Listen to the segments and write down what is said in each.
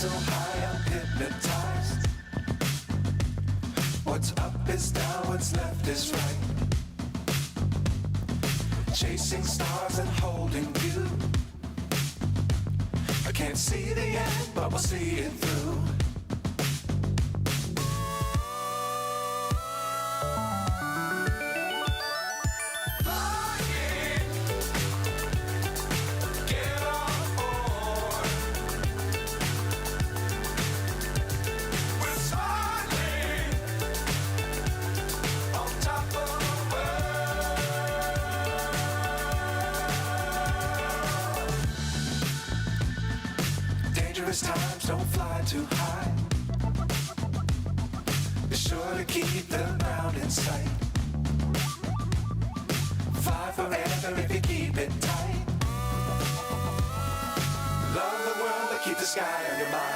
So high I'm hypnotized. What's up is down, what's left is right. Chasing stars and holding you. I can't see the end, but we'll see it through. Times don't fly too high. Be sure to keep the ground in sight. Fly forever if you keep it tight. Love the world, but keep the sky on your mind.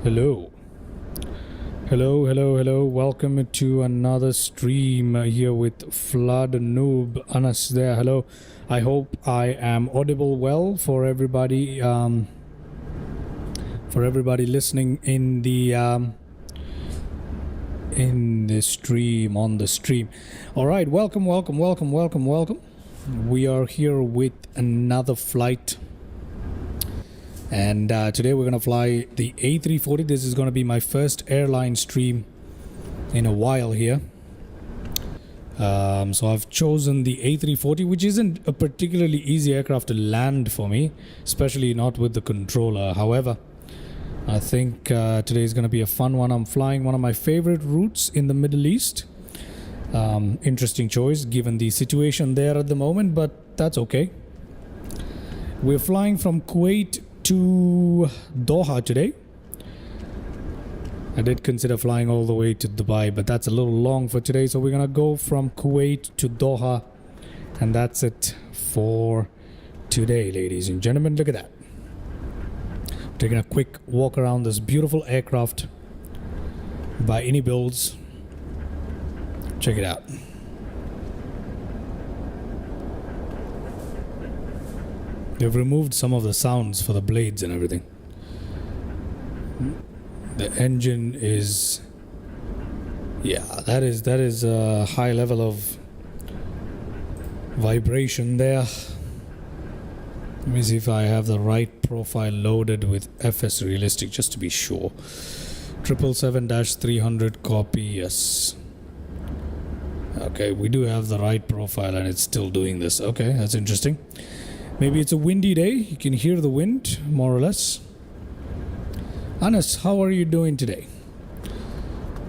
Hello. Welcome to another stream here with Flood Noob Anas there. Hello. I hope I am audible well for everybody. For everybody listening in the stream, on the stream. All right. Welcome. We are here with another flight. And today we're going to fly the A340. This is going to be my first airline stream in a while here. So I've chosen the A340, which isn't a particularly easy aircraft to land for me, especially not with the controller. However, I think today is going to be a fun one. I'm flying one of my favorite routes in the Middle East. Interesting choice given the situation there at the moment, but that's okay. We're flying from Kuwait to Doha today. I did consider flying all the way to Dubai, but that's a little long for today, so we're gonna go from Kuwait to Doha, and that's it for today, ladies and gentlemen. Look at that. Taking a quick walk around this beautiful aircraft by Inibuilds. Check it out. They've removed some of the sounds for the blades and everything. The engine is, yeah, that is a high level of vibration there. Let me see if I have the right profile loaded with FS Realistic just to be sure. 777-300 copy, yes. Okay, we do have the right profile and it's still doing this. Okay, that's interesting. Maybe it's a windy day. You can hear the wind, more or less. Anas, how are you doing today?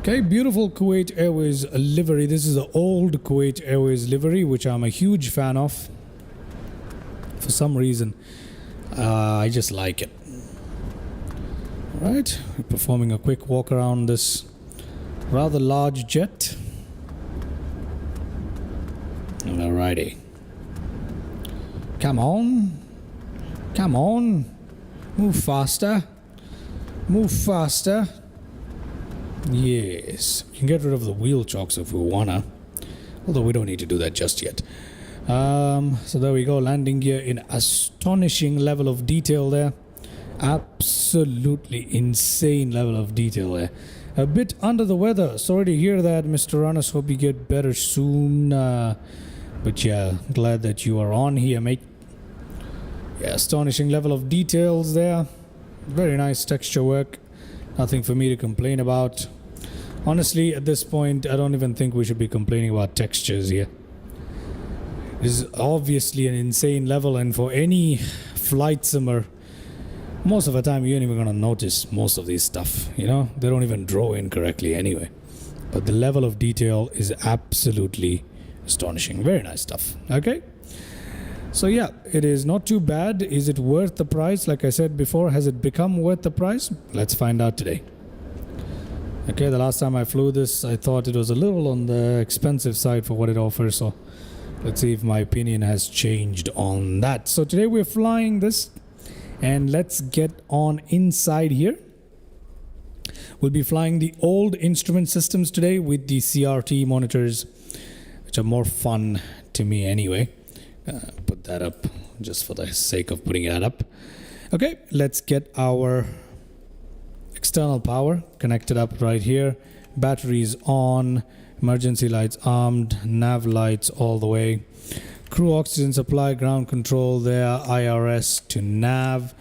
Okay, beautiful Kuwait Airways livery. This is the old Kuwait Airways livery, which I'm a huge fan of. For some reason, I just like it. All right, we're performing a quick walk around this rather large jet. Alrighty. Come on. Come on. Move faster. Move faster. Yes. You can get rid of the wheel chocks if we wanna. Although we don't need to do that just yet. So there we go. Landing gear in astonishing level of detail there. Absolutely insane level of detail there. A bit under the weather. Sorry to hear that, Mr. Runners. Hope you get better soon. But yeah, glad that you are on here, mate. Yeah, astonishing level of details there. Very nice texture work. Nothing for me to complain about. Honestly, at this point, I don't even think we should be complaining about textures here. This is obviously an insane level, and for any flight simmer, most of the time you ain't even gonna notice most of these stuff, you know? They don't even draw in correctly anyway. But the level of detail is absolutely astonishing. Very nice stuff. Okay? So yeah, it is not too bad. Is it worth the price? Like I said before, has it become worth the price? Let's find out today. Okay, the last time I flew this, I thought it was a little on the expensive side for what it offers, so let's see if my opinion has changed on that. So today we're flying this, and let's get on inside here. We'll be flying the old instrument systems today with the CRT monitors, which are more fun to me anyway. Put that up just for the sake of putting that up. Okay, let's get our external power connected up right here. Batteries on, emergency lights armed, nav lights all the way. Crew oxygen supply, ground control there, IRS to nav.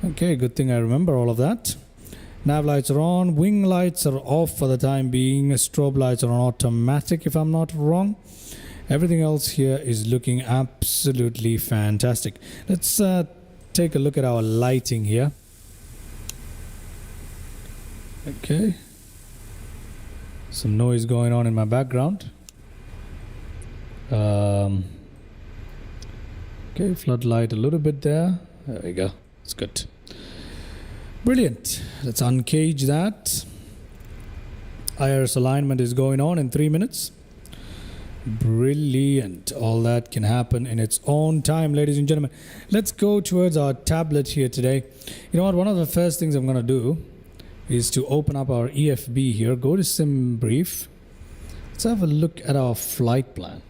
Okay, good thing I remember all of that. Nav lights are on, wing lights are off for the time being. Strobe lights are on automatic if I'm not wrong. Everything else here is looking absolutely fantastic. Let's take a look at our lighting here. Okay. Some noise going on in my background. Okay, floodlight a little bit there. There we go. It's good. Brilliant. Let's uncage that. IRS alignment is going on in 3 minutes. Brilliant. All that can happen in its own time, ladies and gentlemen. Let's go towards our tablet here today. You know what? One of the first things I'm going to do is to open up our EFB here. Go to SimBrief. Let's have a look at our flight plan.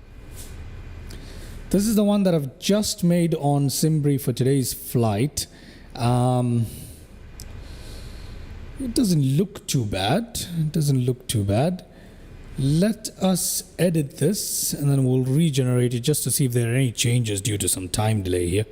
This is the one that I've just made on SimBrief for today's flight. It doesn't look too bad. It doesn't look too bad. Let us edit this and then we'll regenerate it just to see if there are any changes due to some time delay here.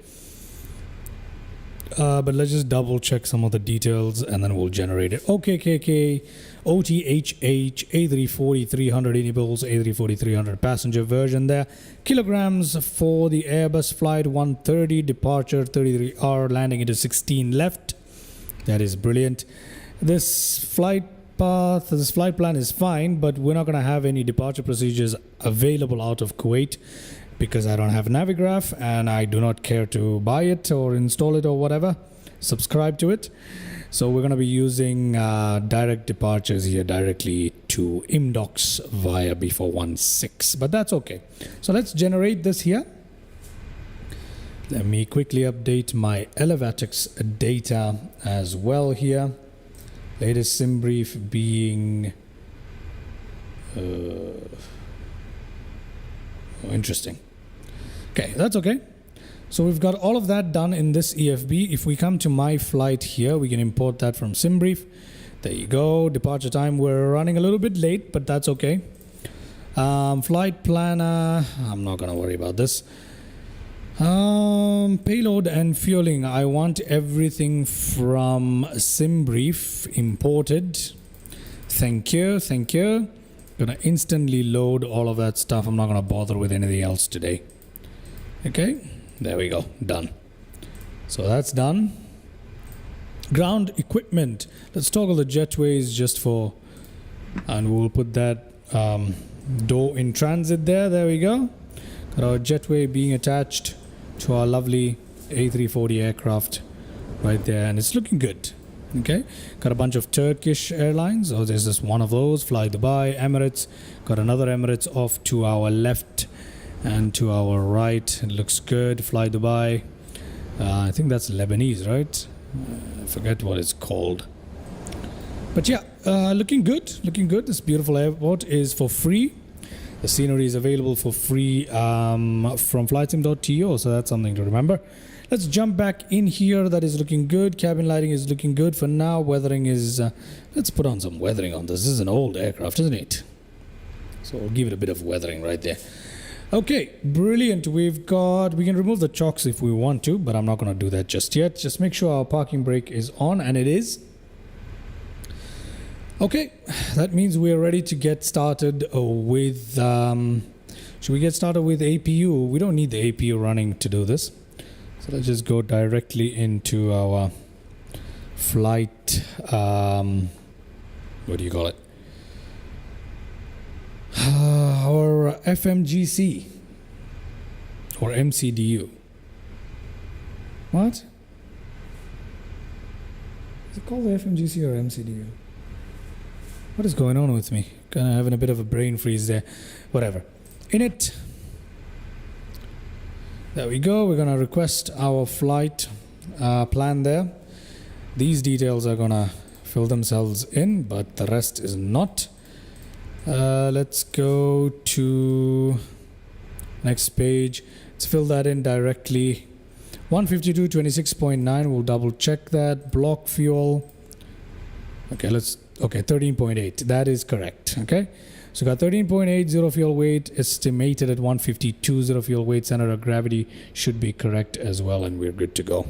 But let's just double check some of the details and then we'll generate it. OKKK, OTHH, A340-300, Inibuilds A340-300 passenger version there. Kilograms for the Airbus flight 130, departure 33R, landing into 16 left. That is brilliant. This flight path, this flight plan is fine, but we're not going to have any departure procedures available out of Kuwait because I don't have Navigraph and I do not care to buy it or install it or whatever, subscribe to it. So we're going to be using direct departures here directly to IMDOCS via B416, but that's okay. So let's generate this here. Let me quickly update my Elevatics data as well here. Latest SimBrief being interesting. Okay, that's okay. So we've got all of that done in this EFB. If we come to my flight here, we can import that from SimBrief. There you go. Departure time, we're running a little bit late, but that's okay. Flight planner, I'm not going to worry about this. Payload and fueling, I want everything from SimBrief imported. Thank you, thank you. Gonna instantly load all of that stuff. I'm not gonna bother with anything else today. Okay, there we go, done. So that's done. Ground equipment, let's toggle the jetways just for And we'll put that door in transit there we go. Got our jetway being attached to our lovely A340 aircraft right there, and it's looking good. Okay, got a bunch of Turkish airlines. Oh, there's just one of those. Fly Dubai, Emirates. Got another Emirates off to our left and to our right. It looks good. Fly Dubai. I think that's Lebanese, right? I forget what it's called. But yeah, looking good. Looking good. This beautiful airport is for free. The scenery is available for free from Flightsim.to, so that's something to remember. Let's jump back in here. That is looking good. Cabin lighting is looking good for now. Weathering is... let's put on some weathering on this. This is an old aircraft, isn't it? So we'll give it a bit of weathering right there. Okay, brilliant. We can remove the chocks if we want to, but I'm not going to do that just yet. Just make sure our parking brake is on, and it is. Okay, that means we're ready to get started with... should we get started with APU? We don't need the APU running to do this. So let's just go directly into our flight, what do you call it? Our FMGC or MCDU. What? Is it called the FMGC or MCDU? What is going on with me? Kind of having a bit of a brain freeze there. Whatever. In it. There we go. We're going to request our flight plan there. These details are going to fill themselves in, but the rest is not. Let's go to next page. Let's fill that in directly. 152.26.9. We'll double check that. Block fuel. Okay, 13.8. That is correct. Okay. So got 13.8 zero fuel weight, estimated at 152 zero fuel weight. Center of gravity should be correct as well, and we're good to go.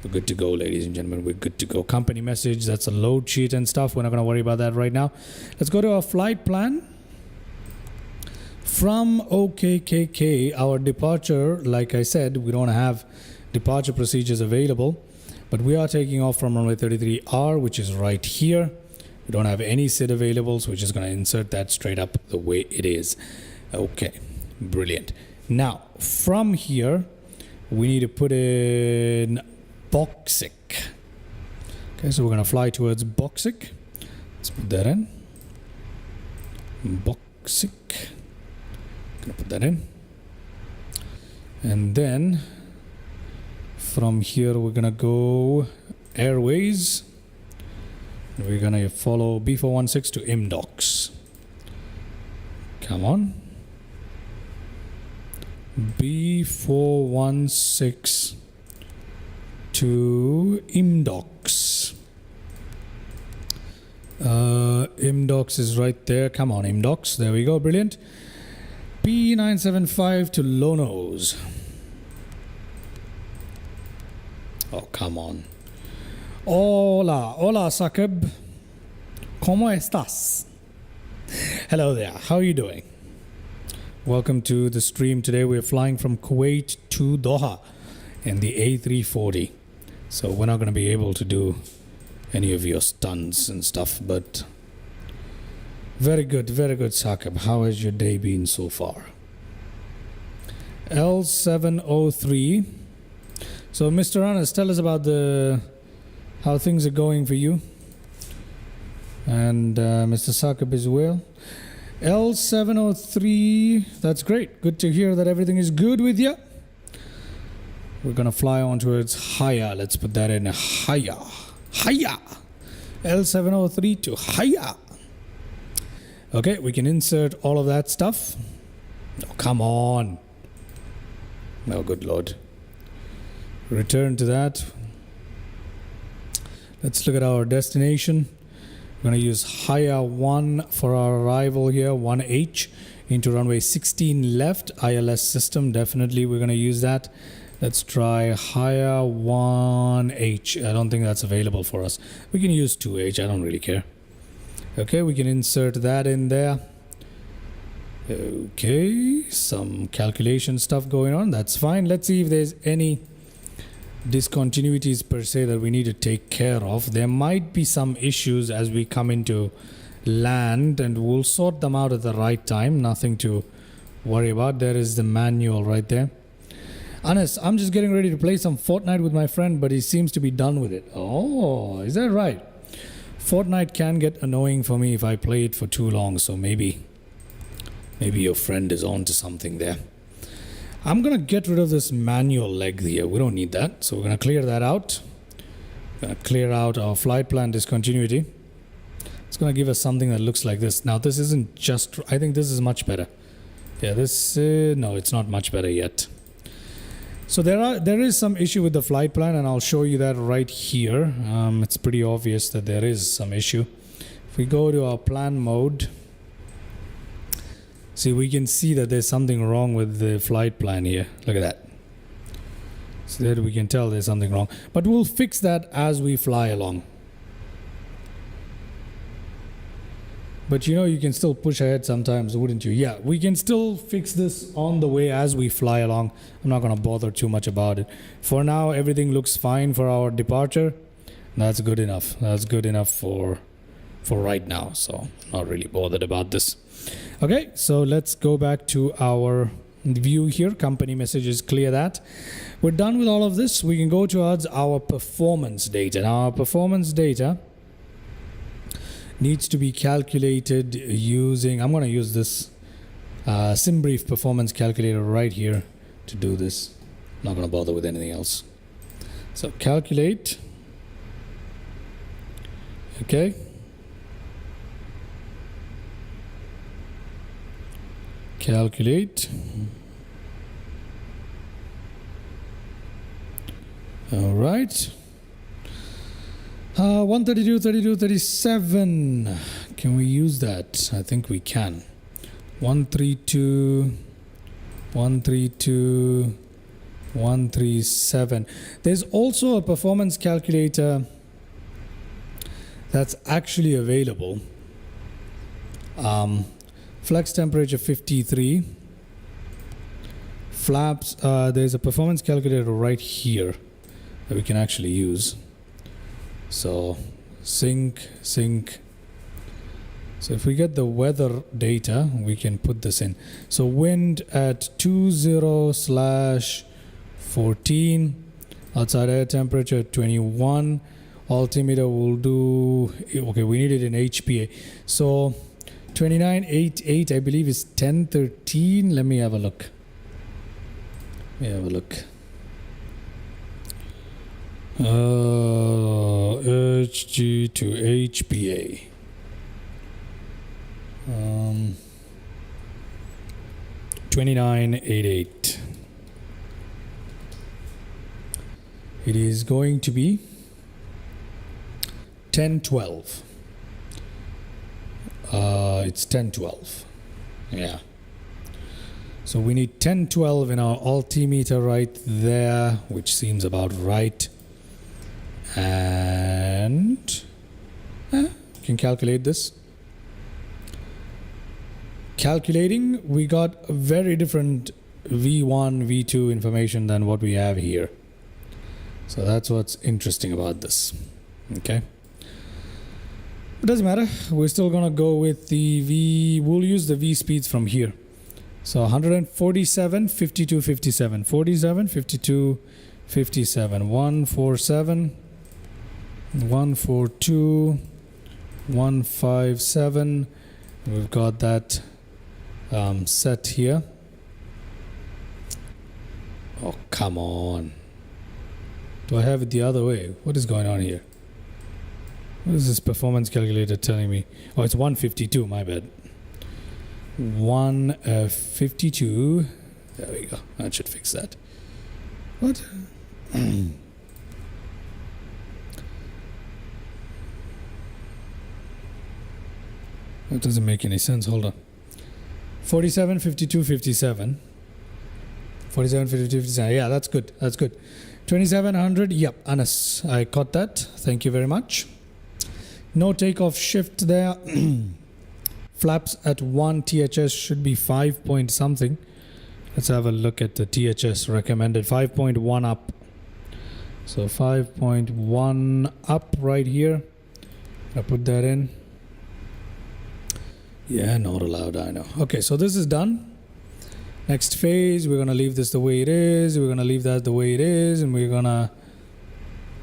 We're good to go, ladies and gentlemen. We're good to go. Company message, that's a load sheet and stuff. We're not going to worry about that right now. Let's go to our flight plan. From OKKK, our departure, like I said, we don't have departure procedures available, but we are taking off from runway 33R, which is right here. We don't have any SID available, so we're just going to insert that straight up the way it is. Okay, brilliant. Now, from here, we need to put in Boxic. Okay, so we're going to fly towards Boxic. Let's put that in. Boxic. Going to put that in. And then, from here, we're going to go Airways. We're going to follow B416 to IMDOCS. Come on. B416 to IMDOCS. IMDOCS is right there. Come on, IMDOCS. There we go. Brilliant. P975 to Lonos. Oh, come on. Hola, Sakib. ¿Cómo estás? Hello there. How are you doing? Welcome to the stream. Today we're flying from Kuwait to Doha in the A340. So we're not going to be able to do any of your stunts and stuff, but very good, Sakib. How has your day been so far? L703. So Mr. Anas, tell us about how things are going for you, and Mr. Sakib as well. L703, that's great. Good to hear that everything is good with you. We're gonna fly on towards Haya. Let's put that in. Haya. L703 to Haya. Okay, we can insert all of that stuff. Oh, come on. Oh, good Lord. Return to that. Let's look at our destination. We're going to use Haya 1 for our arrival here, 1H, into runway 16 left, ILS system. Definitely we're going to use that. Let's try Haya 1H. I don't think that's available for us. We can use 2H. I don't really care. Okay, we can insert that in there. Okay, some calculation stuff going on. That's fine. Let's see if there's any discontinuities per se that we need to take care of. There might be some issues as we come into land, and we'll sort them out at the right time. Nothing to worry about. There is the manual right there. Anas, I'm just getting ready to play some Fortnite with my friend, but he seems to be done with it. Oh, is that right? Fortnite can get annoying for me if I play it for too long, so maybe your friend is on to something there. I'm gonna get rid of this manual leg here. We don't need that, so we're gonna clear that out. Gonna clear out our flight plan discontinuity. It's gonna give us something that looks like this. Now this isn't just, I think this is much better. Yeah, this no, it's not much better yet. So there is some issue with the flight plan, and I'll show you that right here. It's pretty obvious that there is some issue. If we go to our plan mode, see, we can see that there's something wrong with the flight plan here. Look at that. So that we can tell there's something wrong. But we'll fix that as we fly along. But you know, you can still push ahead sometimes, wouldn't you? Yeah, we can still fix this on the way as we fly along. I'm not going to bother too much about it. For now, everything looks fine for our departure. That's good enough. That's good enough for right now. So not really bothered about this. Okay, so let's go back to our view here. Company messages, clear that. We're done with all of this. We can go towards our performance data. Now, our performance data needs to be calculated using, I'm going to use this SimBrief performance calculator right here to do this. Not going to bother with anything else. So calculate. Okay. Calculate. All right. 132, 32, 37. Can we use that? I think we can. 132, 132, 137. There's also a performance calculator that's actually available. Flex temperature 53. Flaps, there's a performance calculator right here that we can actually use. So sync. So if we get the weather data, we can put this in. So wind at 20/14, outside air temperature 21, altimeter will do, okay, we need it in HPA. So 2988, I believe, is 1013. Let me have a look. HG to HPA. 2988. It is going to be 1012. It's 1012. Yeah. So we need 1012 in our altimeter right there, which seems about right. And can calculate this. Calculating, we got a very different V1, V2 information than what we have here. So that's what's interesting about this. Okay. It doesn't matter. We're still going to go with the V. We'll use the V speeds from here. So 147, 52, 57. 47, 52, 57. 147, 142, 157. We've got that set here. Oh, come on. Do I have it the other way? What is going on here? What is this performance calculator telling me? Oh, it's 152, my bad. 152. There we go. That should fix that. What? That doesn't make any sense. Hold on. 47, 52, 57. 47, 52, 57. Yeah, that's good. That's good. 2700. Yep, Anas. I caught that. Thank you very much. No takeoff shift there. Flaps at 1 THS should be 5 point something. Let's have a look at the THS recommended. 5.1 up. So 5.1 up right here. I put that in. Yeah, not allowed, I know. Okay, so this is done. Next phase, we're gonna leave this the way it is. We're gonna leave that the way it is, and we're gonna...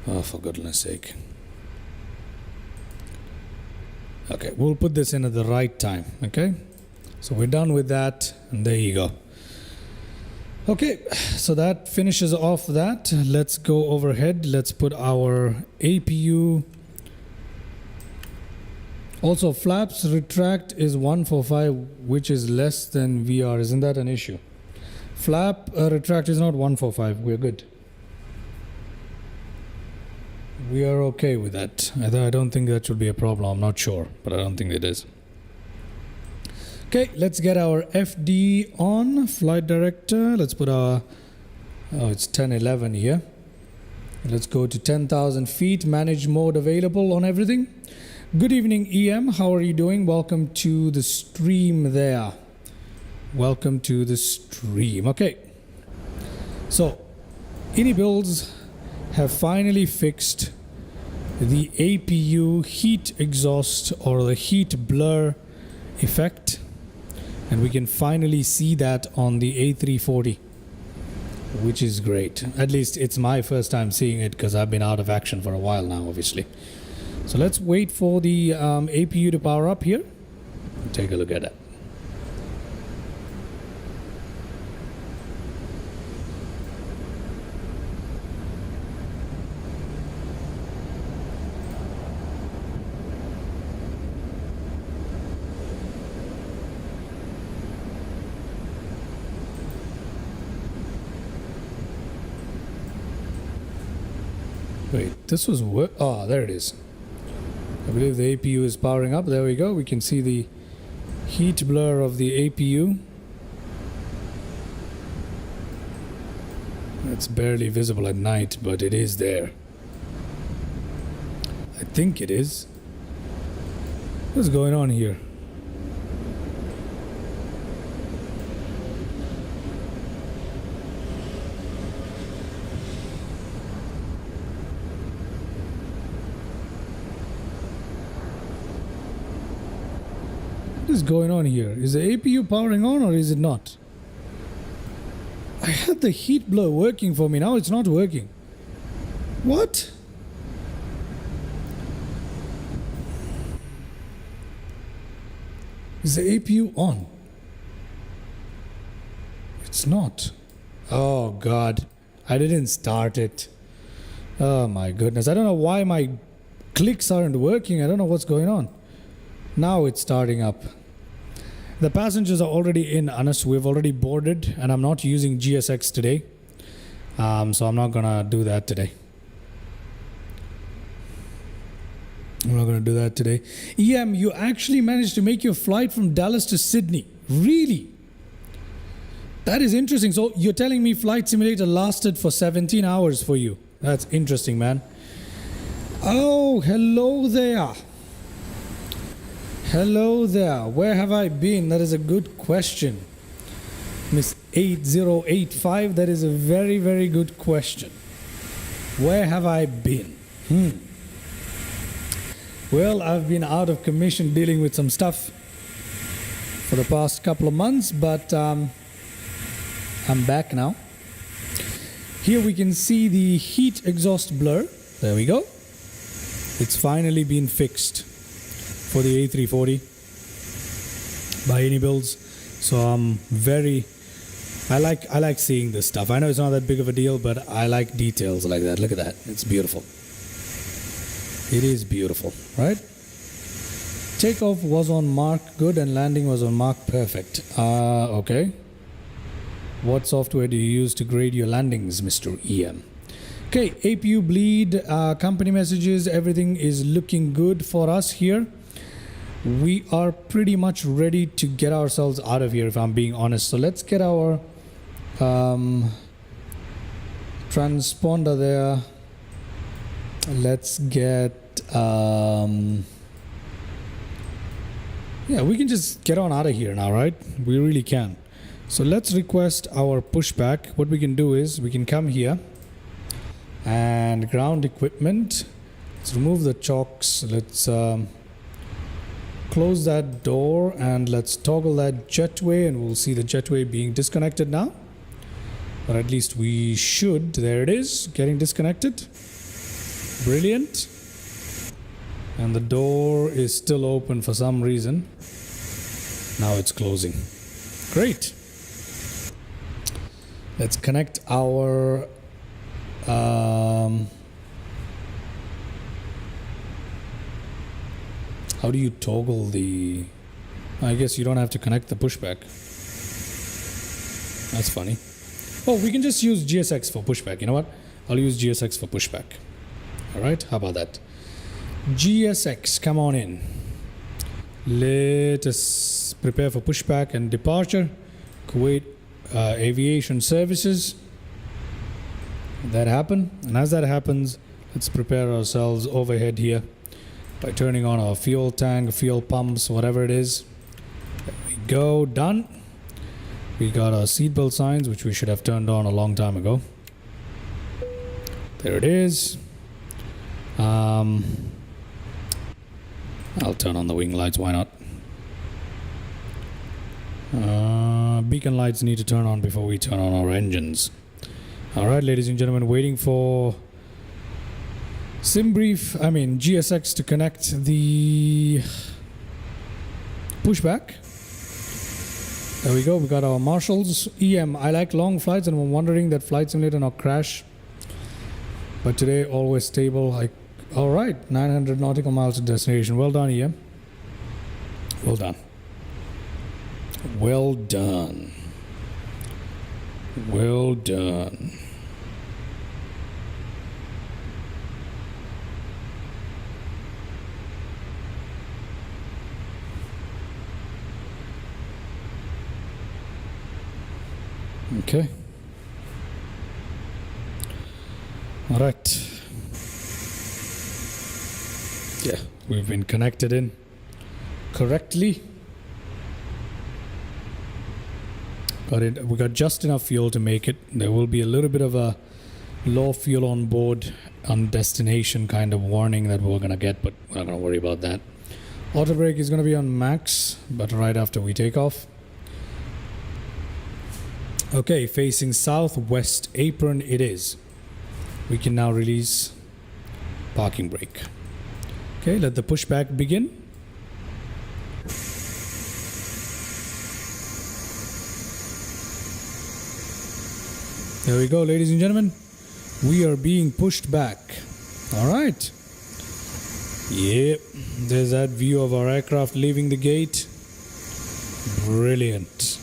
Oh, for goodness sake. Okay, we'll put this in at the right time, okay? So we're done with that, and there you go. Okay, so that finishes off that. Let's go overhead. Let's put our APU. Also, flaps retract is 145, which is less than VR. Isn't that an issue? Flap retract is not 145. We're good. We are okay with that. I don't think that should be a problem. I'm not sure, but I don't think it is. Okay, let's get our FD on, flight director. Let's put our, oh, it's 1011 here. Let's go to 10,000 feet, manage mode available on everything. Good evening, EM. How are you doing? Welcome to the stream there. Welcome to the stream. Okay. So, Inibuilds have finally fixed the APU heat exhaust or the heat blur effect. And we can finally see that on the A340, which is great. At least it's my first time seeing it because I've been out of action for a while now, obviously. So let's wait for the APU to power up here. Take a look at it. Wait, this was what? Oh, there it is. I believe the APU is powering up. There we go. We can see the heat blur of the APU. It's barely visible at night, but it is there. I think it is. What's going on here? What is going on here? Is the APU powering on or is it not? I had the heat blur working for me. Now it's not working. What? Is the APU on? It's not. Oh God. I didn't start it. Oh my goodness. I don't know why my clicks aren't working. I don't know what's going on. Now it's starting up. The passengers are already in, Anas. We've already boarded, and I'm not using GSX today. So I'm not gonna do that today. I'm not gonna do that today. EM, you actually managed to make your flight from Dallas to Sydney. Really? That is interesting. So you're telling me Flight Simulator lasted for 17 hours for you. That's interesting, man. Oh, hello there. Hello there. Where have I been? That is a good question. Miss 8085, that is a very, very good question. Where have I been? Well, I've been out of commission dealing with some stuff for the past couple of months, but I'm back now. Here we can see the heat exhaust blur. There we go. It's finally been fixed for the A340 by Inibuilds. So I'm I like seeing this stuff. I know it's not that big of a deal, but I like details like that. Look at that. It's beautiful. It is beautiful, right? Takeoff was on mark good and landing was on mark perfect. Okay. What software do you use to grade your landings, Mr. EM? Okay, APU bleed, company messages, everything is looking good for us here. We are pretty much ready to get ourselves out of here, if I'm being honest. So let's get our transponder there. Let's get yeah, we can just get on out of here now, right? We really can. So let's request our pushback. What we can do is we can come here and ground equipment. Let's remove the chocks. Let's close that door and let's toggle that jetway, and we'll see the jetway being disconnected now. But at least we should. There it is, getting disconnected. Brilliant. And the door is still open for some reason. Now it's closing. Great. Let's connect our how do you toggle the... I guess you don't have to connect the pushback. That's funny. Oh, we can just use GSX for pushback. You know what? I'll use GSX for pushback. Alright, how about that? GSX, come on in. Let us prepare for pushback and departure. Kuwait Aviation Services. That happen. And as that happens, let's prepare ourselves overhead here by turning on our fuel tank, fuel pumps, whatever it is. There we go, done. We got our seatbelt signs, which we should have turned on a long time ago. There it is. I'll turn on the wing lights, why not? Beacon lights need to turn on before we turn on our engines. Alright, ladies and gentlemen, waiting for GSX to connect the pushback. There we go, we got our marshals. EM, I like long flights and I'm wondering that Flight Simulator not crash. But today, always stable. Alright, 900 nautical miles to destination. Well done, EM. Well done. Well done. Well done. Okay. All right. Yeah, we've been connected in correctly. We got just enough fuel to make it. There will be a little bit of a low fuel on board on destination kind of warning that we're going to get, but we're not going to worry about that. Auto brake is going to be on max, but right after we take off. Okay, facing southwest apron it is. We can now release parking brake. Okay, let the pushback begin. There we go, ladies and gentlemen. We are being pushed back. All right. Yep, there's that view of our aircraft leaving the gate. Brilliant.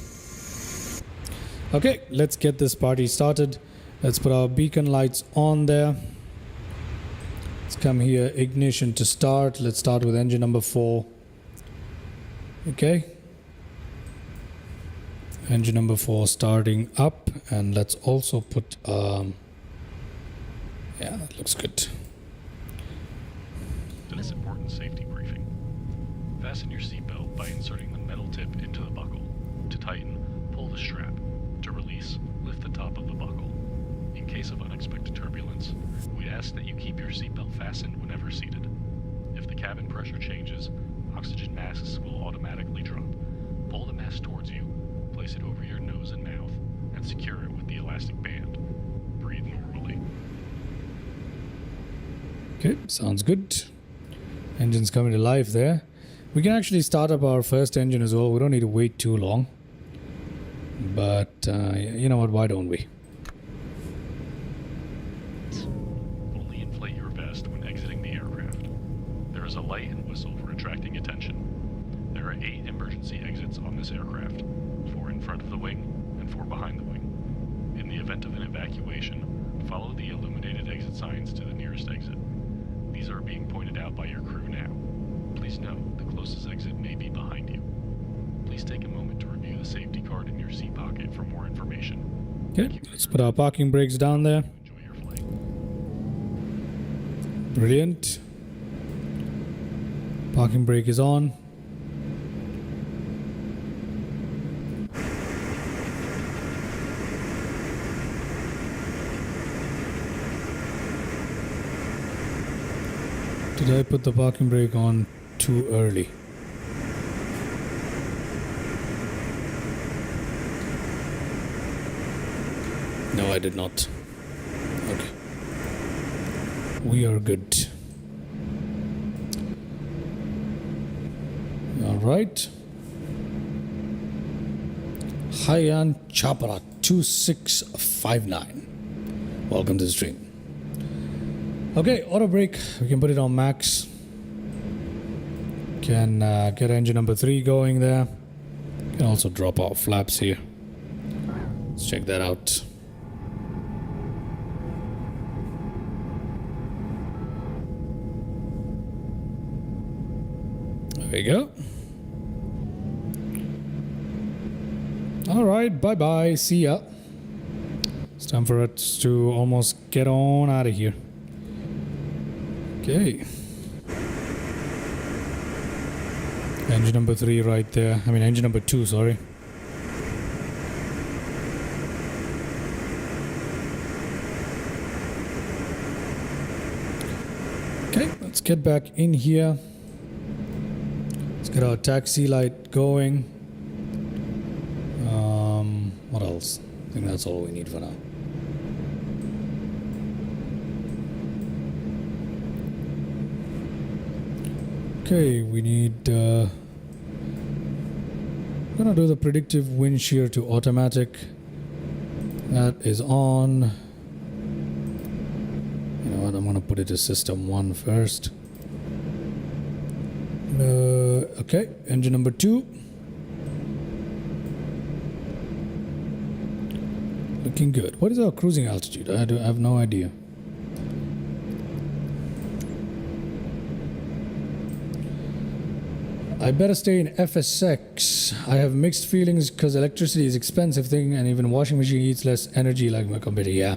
Okay, let's get this party started. Let's put our beacon lights on there. Let's come here, ignition to start. Let's start with engine number 4. Okay. Engine number 4 starting up, and let's also put yeah, that looks good. This important safety briefing. Fasten your seatbelt by inserting the metal tip into the buckle. To tighten, pull the strap. To release, lift the top of the buckle. In case of unexpected turbulence, we ask that you keep your seatbelt fastened whenever seated. If the cabin pressure changes, oxygen masks will automatically drop. Pull the mask towards you, place it over your nose and mouth, and secure it with the elastic band. Breathe normally. Okay, sounds good. Engine's coming to life there. We can actually start up our first engine as well. We don't need to wait too long. But, you know what, why don't we? Only inflate your vest when exiting the aircraft. There is a light and whistle for attracting attention. There are 8 emergency exits on this aircraft, 4 in front of the wing and 4 behind the wing. In the event of an evacuation, follow the illuminated exit signs to the nearest exit. These are being pointed out by your crew now. Please note, the closest exit may be behind you. Please take a moment to review the safety card in your seat pocket for more information. Okay, let's put our parking brakes down there. Enjoy your flight. Brilliant. Parking brake is on. Did I put the parking brake on too early? I did not. Okay. We are good. All right. Haiyan Chapara 2659. Welcome to the stream. Okay, auto brake. We can put it on max. Can get engine number 3 going there. Can also drop off flaps here. Let's check that out. There we go. Alright, bye-bye. See ya. It's time for us to almost get on out of here. Okay. Engine number 3 right there. I mean, engine number 2, sorry. Okay, let's get back in here. Let's get our taxi light going. What else? I think that's all we need for now. Okay, we need I'm gonna do the predictive wind shear to automatic. That is on. You know what, I'm gonna put it to system 1 first. Okay, engine number 2. Looking good. What is our cruising altitude? I have no idea. I better stay in FSX. I have mixed feelings because electricity is expensive thing and even washing machine eats less energy like my computer. Yeah.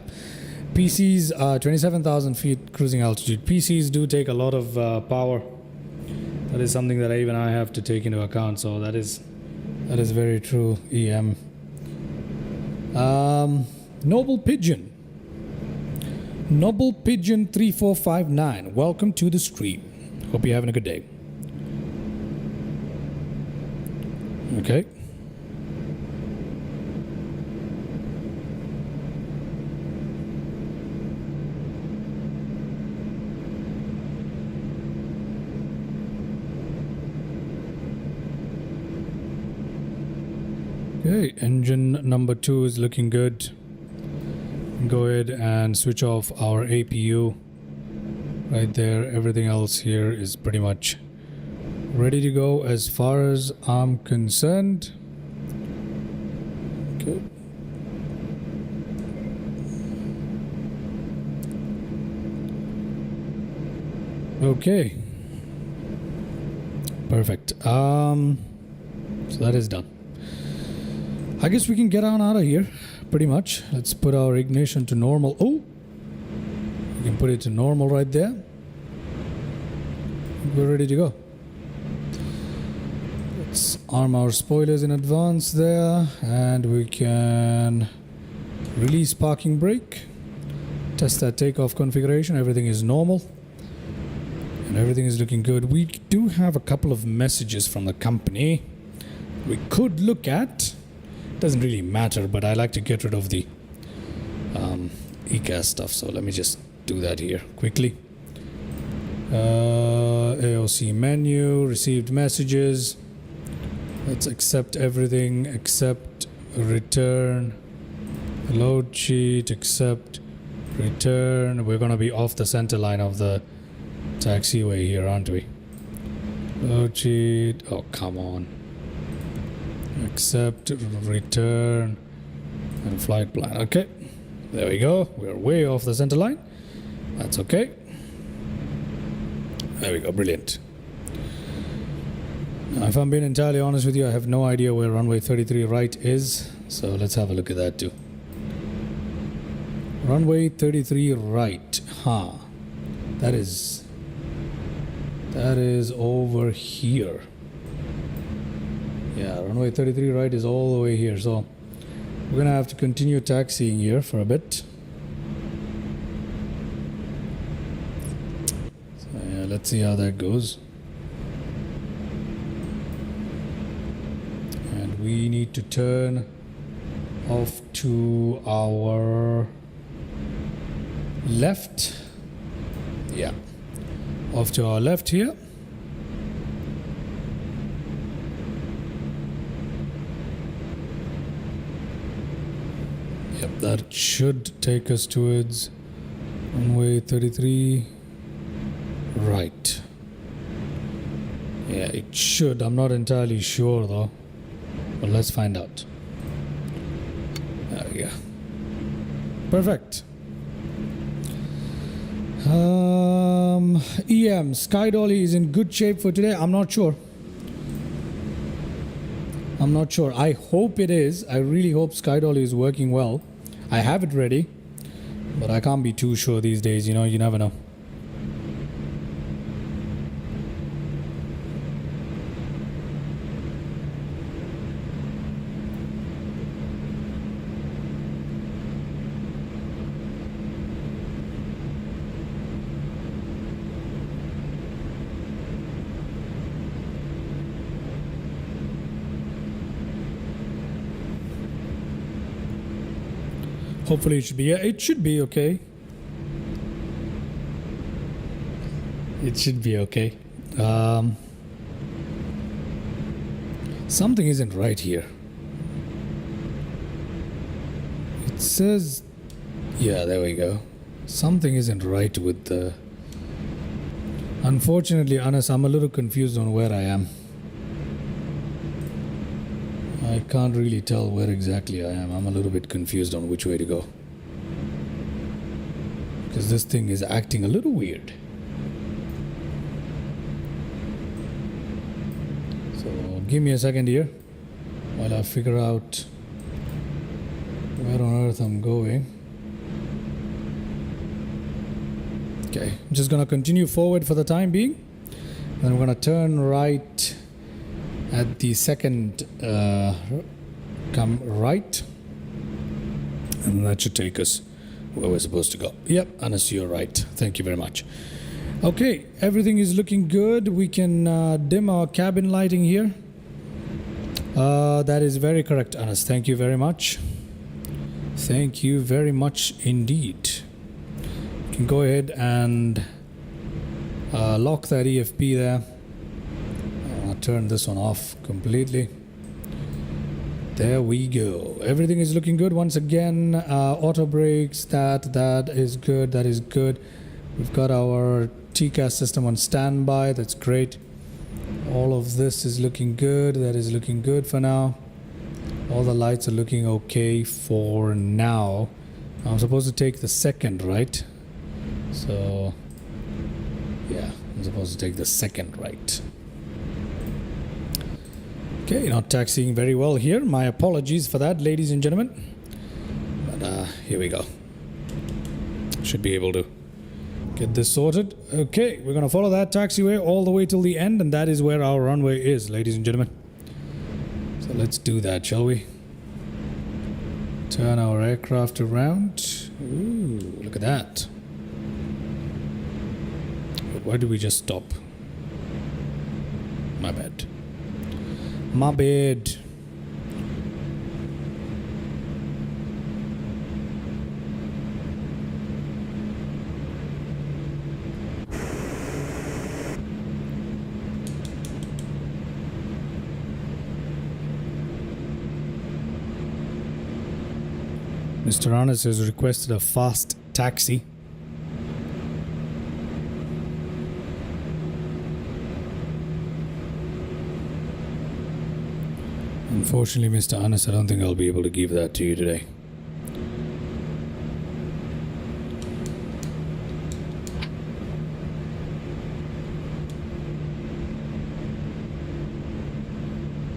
PCs are 27,000 feet cruising altitude. PCs do take a lot of power. That is something that even I have to take into account. So that is very true. EM. Noble Pigeon 3459. Welcome to the stream. Hope you're having a good day. Okay. Okay, engine number 2 is looking good. Go ahead and switch off our APU. Right there, everything else here is pretty much ready to go as far as I'm concerned. Okay. Okay. Perfect. So that is done. I guess we can get on out of here, pretty much. Let's put our ignition to normal. Oh! We can put it to normal right there. We're ready to go. Let's arm our spoilers in advance there, and we can release parking brake. Test that takeoff configuration. Everything is normal. And everything is looking good. We do have a couple of messages from the company we could look at. Doesn't really matter, but I like to get rid of the ECAS stuff, so let me just do that here quickly. AOC menu, received messages. Let's accept everything except return, load sheet, accept, return. We're gonna be off the center line of the taxiway here, aren't we? Load sheet, oh come on. Accept, return, and flight plan. Okay, there we go. We're way off the center line. That's okay. There we go, brilliant. Now, if I'm being entirely honest with you, I have no idea where runway 33 right is. So let's have a look at that too. Runway 33 right. Huh. That is over here. Yeah, runway 33 right is all the way here, so we're gonna have to continue taxiing here for a bit. So yeah, let's see how that goes. And we need to turn off to our left. Yeah, off to our left here. Yep, that should take us towards runway 33 right. Yeah, it should. I'm not entirely sure though, but let's find out. There we go. Perfect. EM Sky Dolly is in good shape for today. I'm not sure. I hope it is. I really hope Sky Dolly is working well. I have it ready, but I can't be too sure these days. You know, you never know. Hopefully it should be. Yeah, it should be okay. It should be okay. Something isn't right here. It says, yeah, there we go. Something isn't right with the... Unfortunately, Anas, I'm a little confused on where I am. I can't really tell where exactly I am. I'm a little bit confused on which way to go. Because this thing is acting a little weird. So give me a second here while I figure out where on earth I'm going. Okay, I'm just gonna continue forward for the time being. Then we're gonna turn right at the second come right, and that should take us where we're supposed to go. Yep, Anas, you're right. Thank you very much. Okay, everything is looking good. We can dim our cabin lighting here. That is very correct, Anas. Thank you very much. Thank you very much indeed. You can go ahead and lock that EFP there. I'll turn this one off completely. There we go. Everything is looking good once again. Auto brakes, that is good. That is good. We've got our TCAS system on standby. That's great. All of this is looking good. That is looking good for now. All the lights are looking okay for now. I'm supposed to take the second, right? So yeah, I'm supposed to take the second right. Okay, not taxiing very well here. My apologies for that, ladies and gentlemen. But here we go. Should be able to get this sorted. Okay, we're going to follow that taxiway all the way till the end, and that is where our runway is, ladies and gentlemen. So let's do that, shall we? Turn our aircraft around. Ooh, look at that. Why did we just stop? My bad. My bad. Mr. Anas has requested a fast taxi. Unfortunately, Mr. Anas, I don't think I'll be able to give that to you today.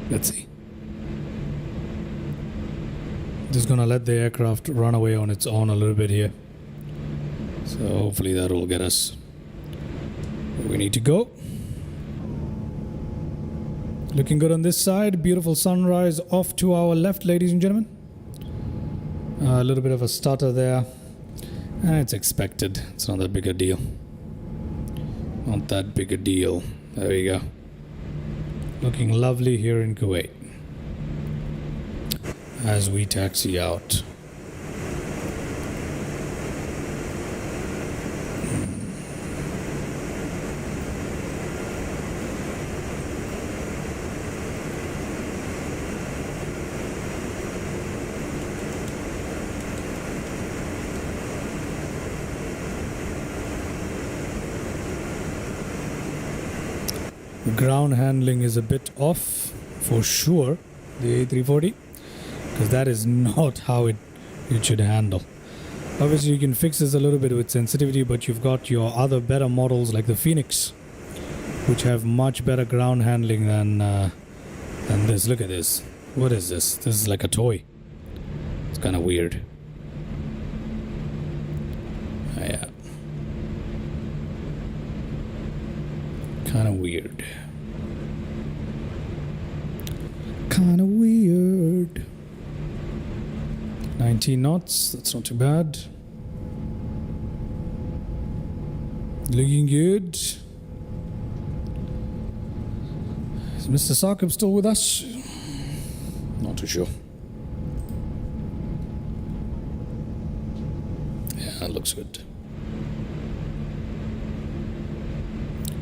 Let's see. Just gonna let the aircraft run away on its own a little bit here. So hopefully that'll get us where we need to go. Looking good on this side. Beautiful sunrise off to our left, ladies and gentlemen. A little bit of a stutter there. It's expected. It's not that big a deal. Not that big a deal. There we go. Looking lovely here in Kuwait. as we taxi out. Ground handling is a bit off for sure, the A340, because that is not how it should handle. Obviously you can fix this a little bit with sensitivity, but you've got your other better models like the Phoenix, which have much better ground handling than this. Look at this. What is this? This is like a toy. It's kind of weird. Yeah. Kind of weird. Kind of weird. 19 knots, that's not too bad. Looking good. Is Mr. Sarkab still with us? Not too sure. Yeah, that looks good.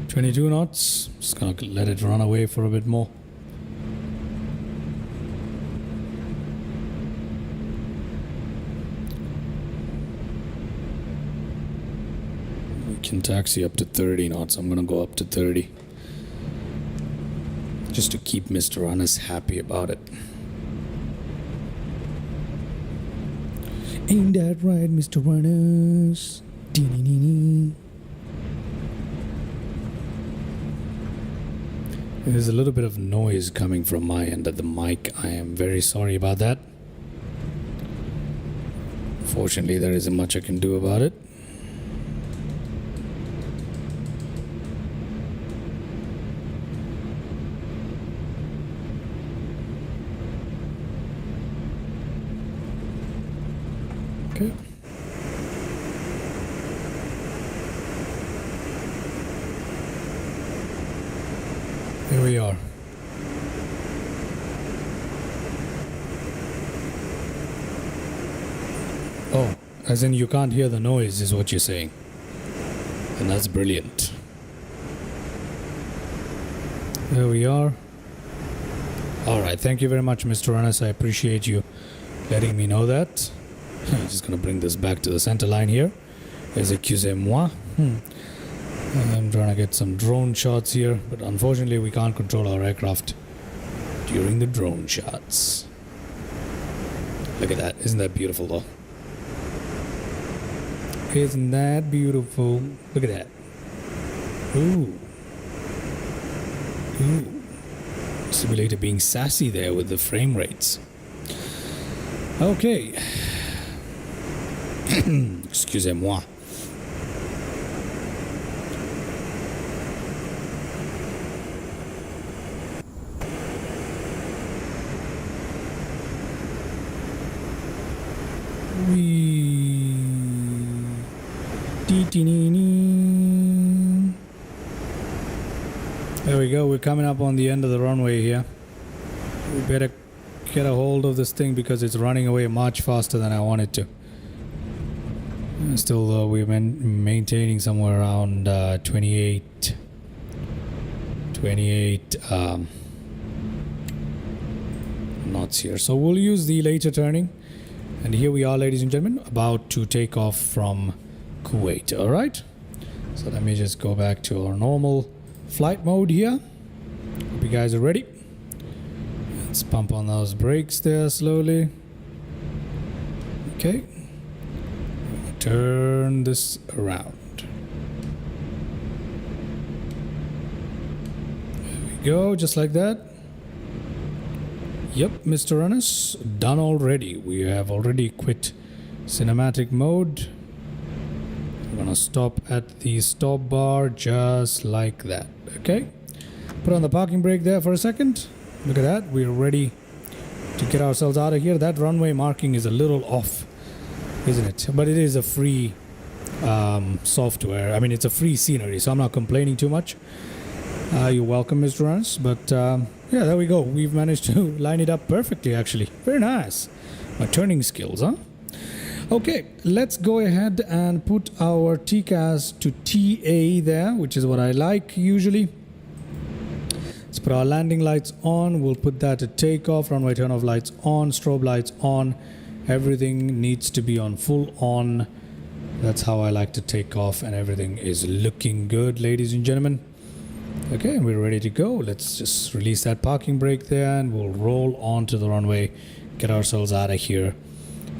22 knots. Just gonna let it run away for a bit more. We can taxi up to 30 knots. I'm gonna go up to 30. Just to keep Mr. Anas happy about it. Ain't that right, Mr. Anas? Dee-dee-dee-dee. There's a little bit of noise coming from my end of the mic. I am very sorry about that. Fortunately, there isn't much I can do about it. Okay. Here we are. Oh, as in you can't hear the noise is what you're saying. And that's brilliant. There we are. Alright, thank you very much, Mr. Anas. I appreciate you letting me know that. I'm just going to bring this back to the center line here. Excusez-moi. I'm trying to get some drone shots here, but unfortunately we can't control our aircraft during the drone shots. Look at that. Isn't that beautiful though? Isn't that beautiful? Look at that. Ooh. Ooh. Simulator being sassy there with the frame rates. Okay. Excusez-moi. There we go, we're coming up on the end of the runway here. We better get a hold of this thing because it's running away much faster than I want it to. Still, we're maintaining somewhere around 28 knots here. So we'll use the later turning. And here we are, ladies and gentlemen, about to take off from Kuwait. All right. So let me just go back to our normal flight mode here. Hope you guys are ready. Let's pump on those brakes there slowly. Okay. Turn this around. There we go, just like that. Yep, Mr. Anas, done already. We have already quit cinematic mode. We're gonna stop at the stop bar just like that. Okay, put on the parking brake there for a second. Look at that, we're ready to get ourselves out of here. That runway marking is a little off, isn't it? But it is a free software. I mean, it's a free scenery, so I'm not complaining too much. You're welcome, Mr. Anas, but Yeah, there we go. We've managed to line it up perfectly, actually. Very nice. My turning skills, huh? Okay, let's go ahead and put our TCAS to TA there, which is what I like usually. Let's put our landing lights on. We'll put that to takeoff. Runway turn-off lights on. Strobe lights on. Everything needs to be on full on. That's how I like to take off, and everything is looking good, ladies and gentlemen. Okay, we're ready to go. Let's just release that parking brake there, and we'll roll onto the runway, get ourselves out of here.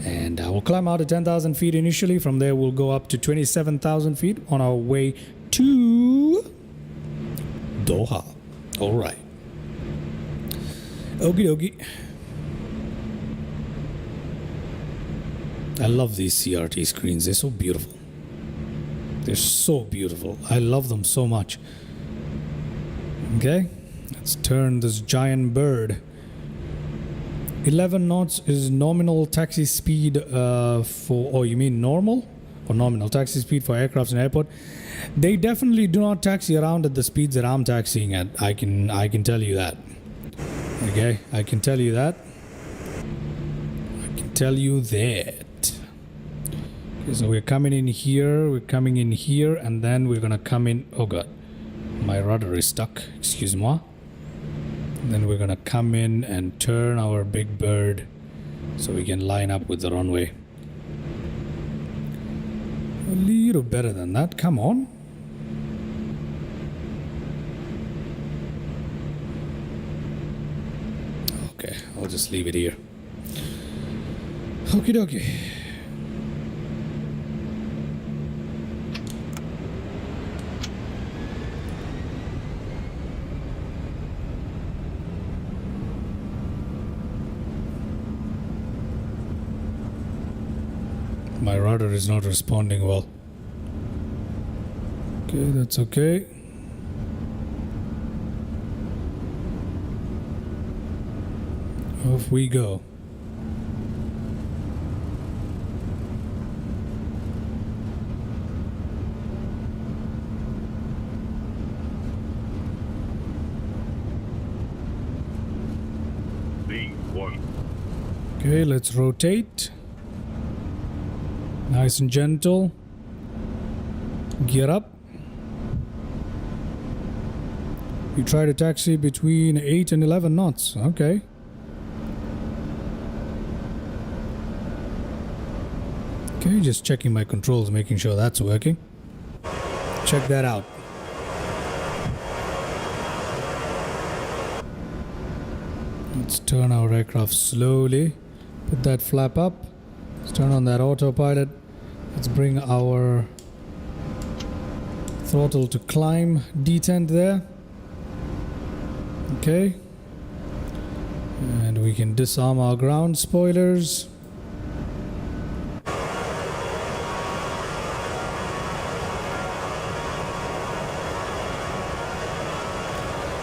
And we'll climb out at 10,000 feet initially. From there, we'll go up to 27,000 feet on our way to Doha. All right. Okie dokie. I love these CRT screens. They're so beautiful. They're so beautiful. I love them so much. Okay, let's turn this giant bird. 11 knots is nominal taxi speed for... Oh, you mean normal? Or nominal taxi speed for aircrafts in airport? They definitely do not taxi around at the speeds that I'm taxiing at. I can tell you that. Okay, I can tell you that. I can tell you that. Okay, so we're coming in here, and then we're gonna come in... Oh god, my rudder is stuck. Excuse me. Then we're gonna come in and turn our big bird so we can line up with the runway. A little better than that, come on. Okay, I'll just leave it here. Okie dokie. My rudder is not responding well. Okay, that's okay. Off we go. V1. Okay, let's rotate. Nice and gentle. Gear up. You try to taxi between 8 and 11 knots. Okay. Okay, just checking my controls, making sure that's working. Check that out. Let's turn our aircraft slowly. Put that flap up. Let's turn on that autopilot. Let's bring our throttle to climb detent there. Okay. And we can disarm our ground spoilers.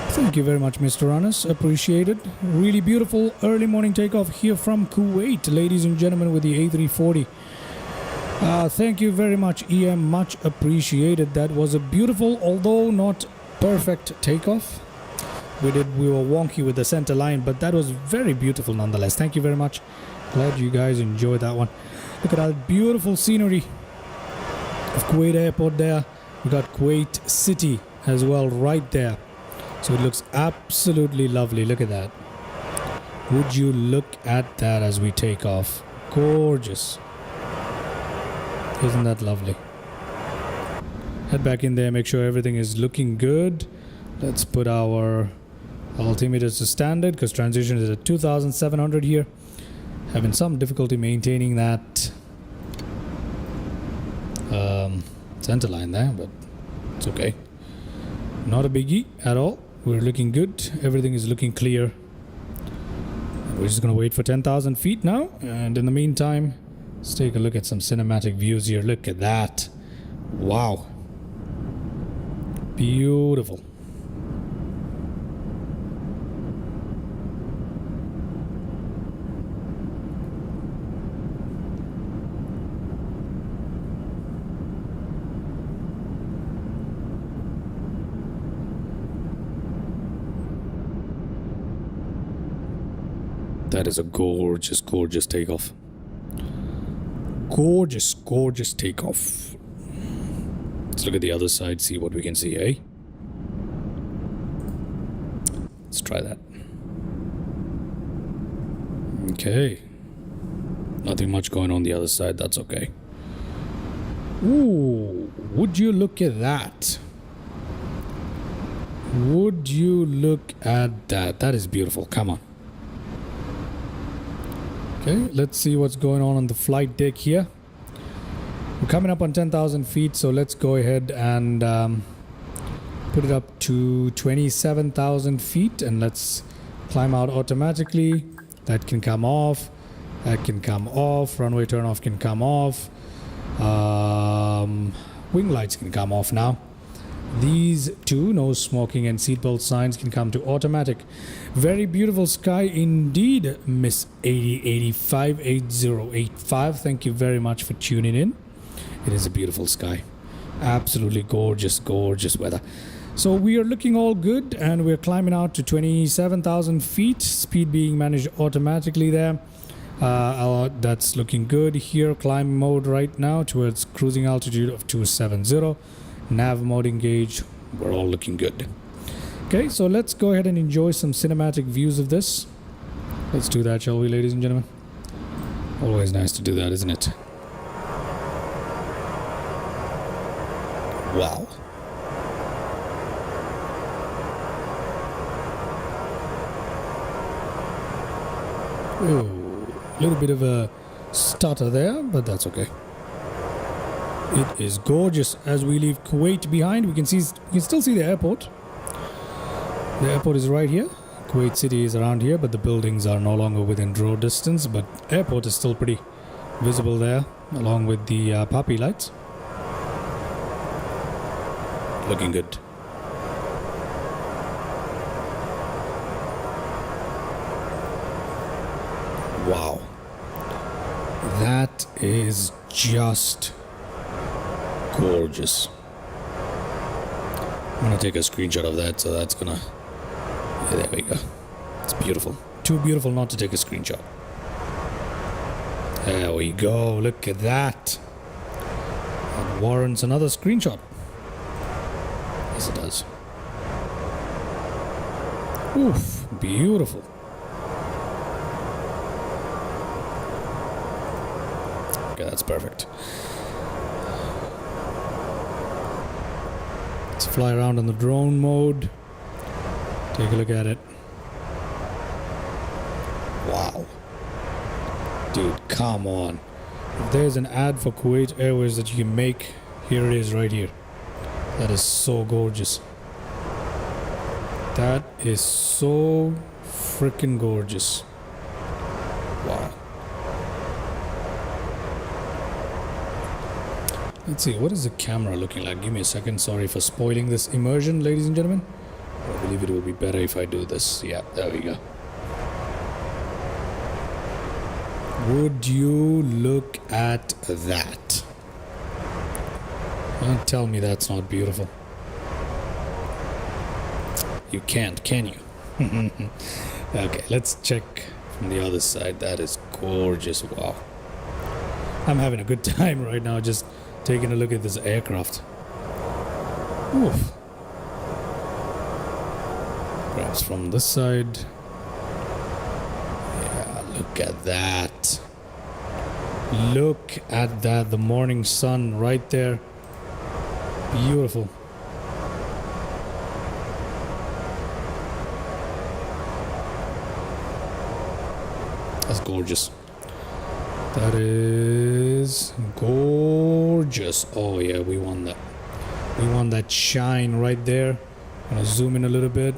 Thank you very much, Mr. Anas. Appreciate it. Really beautiful early morning takeoff here from Kuwait, ladies and gentlemen, with the A340. Thank you very much, EM. Much appreciated. That was a beautiful, although not perfect takeoff. We were wonky with the center line, but that was very beautiful nonetheless. Thank you very much. Glad you guys enjoyed that one. Look at that beautiful scenery of Kuwait Airport there. We got Kuwait City as well right there. So it looks absolutely lovely. Look at that. Would you look at that as we take off? Gorgeous. Isn't that lovely? Head back in there, make sure everything is looking good. Let's put our altimeters to standard because transition is at 2,700 here. Having some difficulty maintaining that center line there, but it's okay. Not a biggie at all. We're looking good. Everything is looking clear. We're just going to wait for 10,000 feet now. And in the meantime, let's take a look at some cinematic views here. Look at that. Wow. Beautiful. That is a gorgeous, gorgeous takeoff. Gorgeous, gorgeous takeoff. Let's look at the other side, see what we can see, eh? Let's try that. Okay. Nothing much going on the other side, that's okay. Ooh, would you look at that? Would you look at that? That is beautiful, come on. Okay, let's see what's going on the flight deck here. We're coming up on 10,000 feet, so let's go ahead and put it up to 27,000 feet and let's climb out automatically. That can come off. That can come off. Runway turn off can come off. Wing lights can come off now. These two, no smoking and seatbelt signs, can come to automatic. Very beautiful sky indeed, Miss 80858085. Thank you very much for tuning in. It is a beautiful sky. Absolutely gorgeous, gorgeous weather. So we are looking all good and we're climbing out to 27,000 feet. Speed being managed automatically there. That's looking good here. Climb mode right now towards cruising altitude of 270. Nav mode engaged. We're all looking good. Okay, so let's go ahead and enjoy some cinematic views of this. Let's do that, shall we, ladies and gentlemen? Always nice to do that, isn't it? Wow. Oh, a little bit of a stutter there, but that's okay. It is gorgeous. As we leave Kuwait behind, we can still see the airport. The airport is right here. Kuwait City is around here, but the buildings are no longer within draw distance. But airport is still pretty visible there, along with the puppy lights. Looking good. Wow. That is just gorgeous. I'm gonna take a screenshot of that, so that's gonna... Yeah, there we go. It's beautiful. Too beautiful not to take a screenshot. There we go. Look at that. That warrants another screenshot. Yes, it does. Oof, beautiful. Okay, that's perfect. Let's fly around in the drone mode. Take a look at it. Wow. Dude, come on. If there's an ad for Kuwait Airways that you can make, here it is right here. That is so gorgeous. That is so freaking gorgeous. Wow. Let's see, what is the camera looking like? Give me a second. Sorry for spoiling this immersion, ladies and gentlemen. I believe it will be better if I do this. Yeah, there we go. Would you look at that? Don't tell me that's not beautiful. You can't, can you? Okay, let's check from the other side. That is gorgeous. Wow. I'm having a good time right now just taking a look at this aircraft. Oof. Perhaps from this side. Yeah, look at that. Look at that. The morning sun right there. Beautiful. That's gorgeous. That is gorgeous. Oh yeah, we won that. We want that shine right there. I'm gonna zoom in a little bit,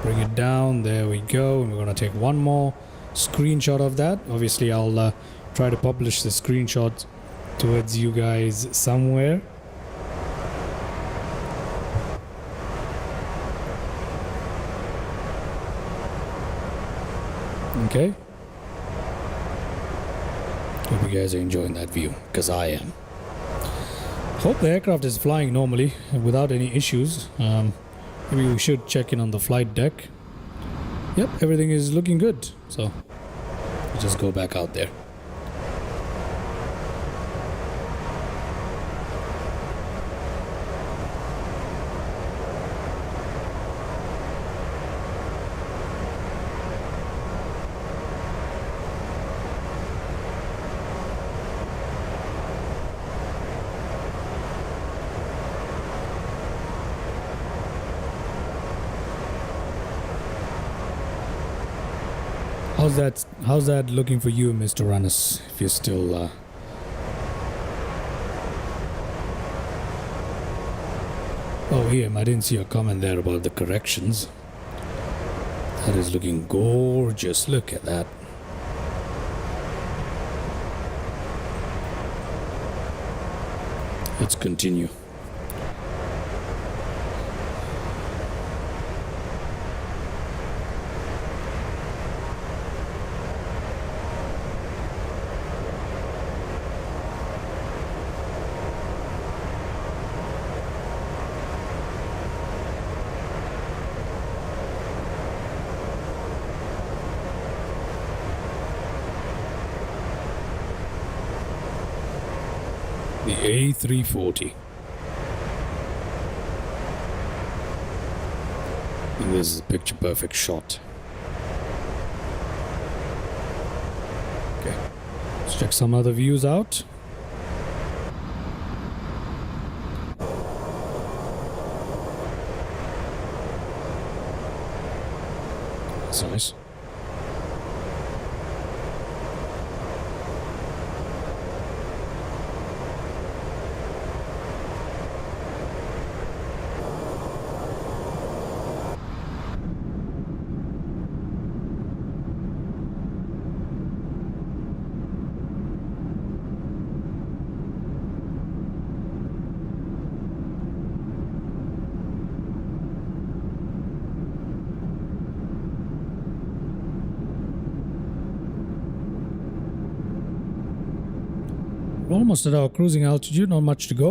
bring it down. There we go. And we're gonna take one more screenshot of that. Obviously, I'll try to publish the screenshot towards you guys somewhere. Okay. Hope you guys are enjoying that view, because I am. Hope the aircraft is flying normally without any issues. Maybe we should check in on the flight deck. Yep, everything is looking good. So Just go back out there. How's that looking for you, Mr. Rannis? If you're still Oh, Ian, I didn't see a comment there about the corrections. That is looking gorgeous. Look at that. Let's continue. The A340. And this is a picture perfect shot. Okay, let's check some other views out. That's nice. We're almost at our cruising altitude, not much to go.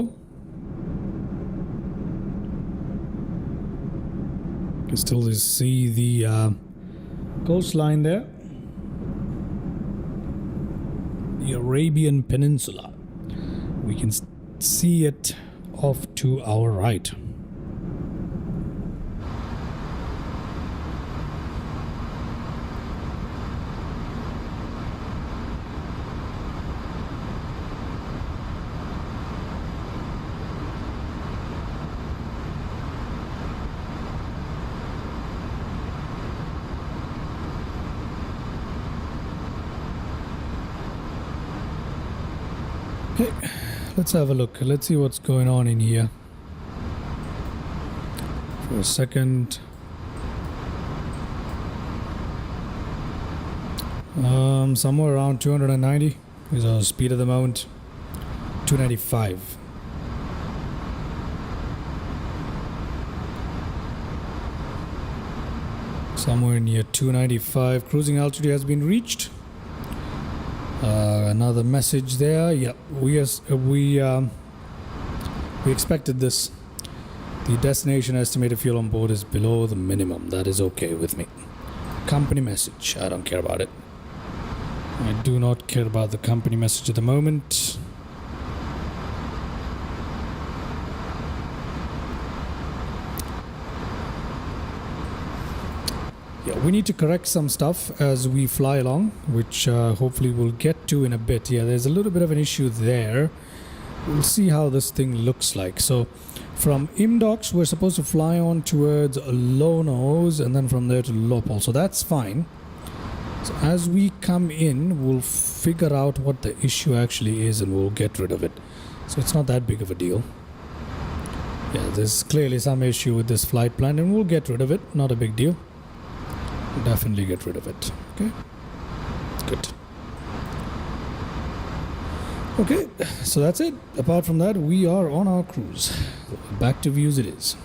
You can still see the coastline there. The Arabian Peninsula. We can see it off to our right. Okay, let's have a look. Let's see what's going on in here. For a second. Somewhere around 290 is our speed at the moment. 295. Somewhere near 295. Cruising altitude has been reached. Another message there. Yeah, we expected this. The destination estimated fuel on board is below the minimum. That is okay with me. Company message. I don't care about it. I do not care about the company message at the moment. Yeah, we need to correct some stuff as we fly along, which hopefully we'll get to in a bit. Yeah, there's a little bit of an issue there. We'll see how this thing looks like. So from Imdocs, we're supposed to fly on towards low nose and then from there to low pole. So that's fine. So as we come in, we'll figure out what the issue actually is and we'll get rid of it. So it's not that big of a deal. Yeah, there's clearly some issue with this flight plan and we'll get rid of it. Not a big deal. We'll definitely get rid of it. Okay. Good. Okay, so that's it. Apart from that, we are on our cruise. Back to views it is.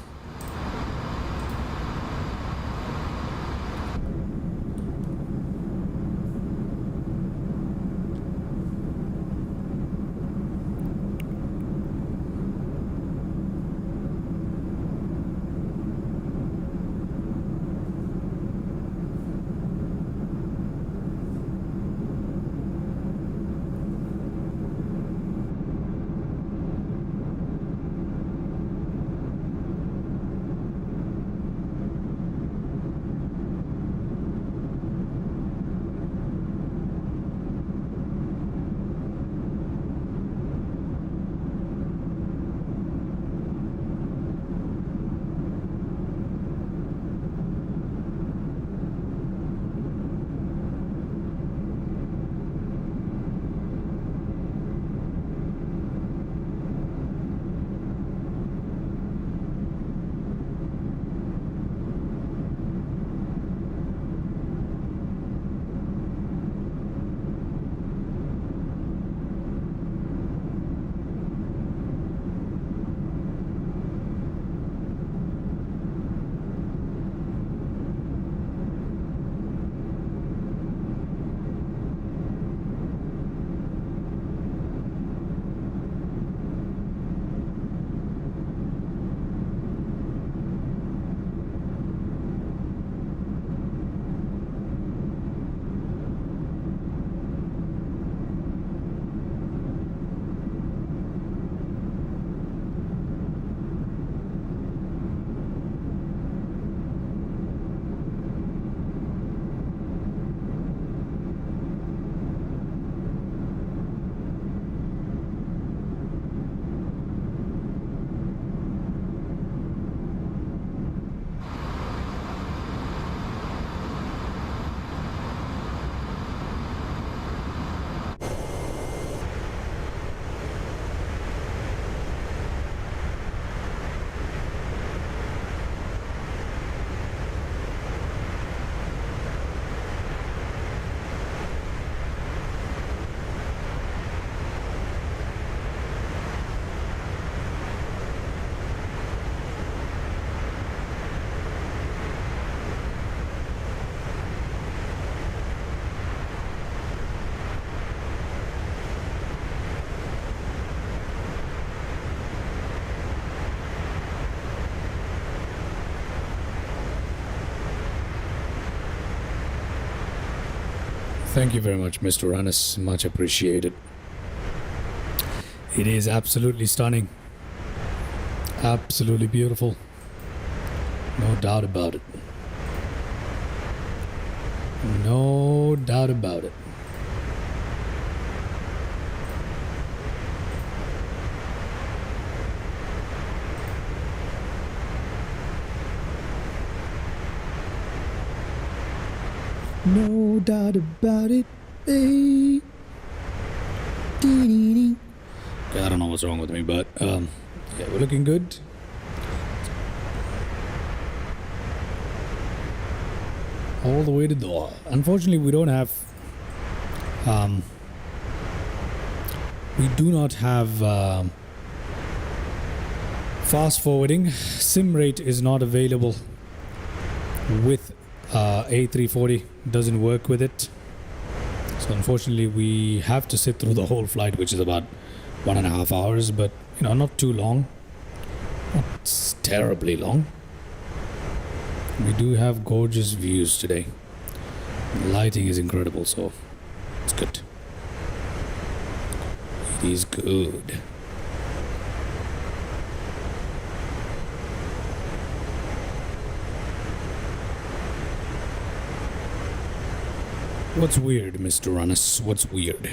Thank you very much, Mr. Rannis. Much appreciated. It is absolutely stunning. Absolutely beautiful. No doubt about it. No doubt about it. No doubt about it. Hey. Dee-dee-dee. I don't know what's wrong with me, but yeah, we're looking good. All the way to Doha. Unfortunately, we don't have we do not have fast forwarding. Sim rate is not available with A340. Doesn't work with it. So unfortunately, we have to sit through the whole flight, which is about 1.5 hours, but you know, not too long, not terribly long. We do have gorgeous views today. The lighting is incredible, so it's good. It is good. What's weird, Mr. Rannis? What's weird?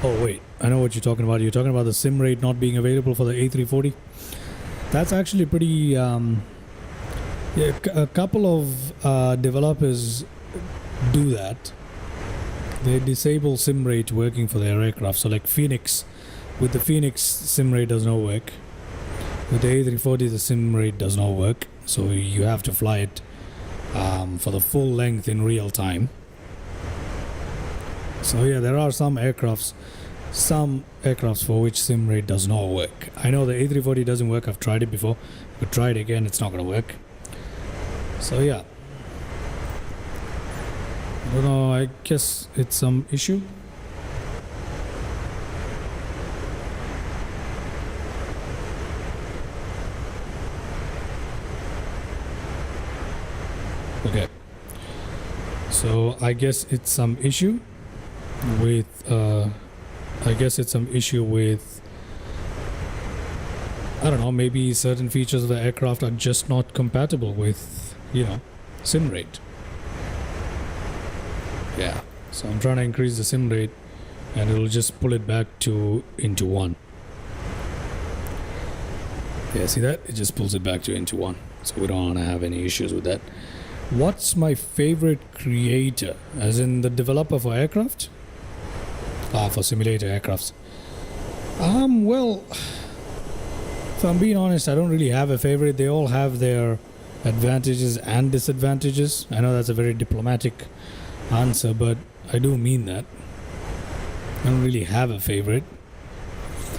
Oh wait, I know what you're talking about. You're talking about the sim rate not being available for the A340. That's actually pretty. Yeah, a couple of developers do that. They disable sim rate working for their aircraft. So like Phoenix, with the Phoenix sim rate does not work. With the A340, the sim rate does not work. So you have to fly it for the full length in real time. So yeah, there are some aircrafts for which sim rate does not work. I know the A340 doesn't work. I've tried it before, but try it again, it's not going to work. So yeah, I don't know, I guess it's some issue. Okay, so I guess it's some issue with I don't know, maybe certain features of the aircraft are just not compatible with, you know, sim rate. Yeah, so I'm trying to increase the sim rate and it'll just pull it back to into 1. Yeah, see that? It just pulls it back to into 1. So we don't want to have any issues with that. What's my favorite creator? As in the developer for aircraft? For simulator aircrafts. Well, if I'm being honest, I don't really have a favorite. They all have their advantages and disadvantages. I know that's a very diplomatic answer, but I do mean that. I don't really have a favorite.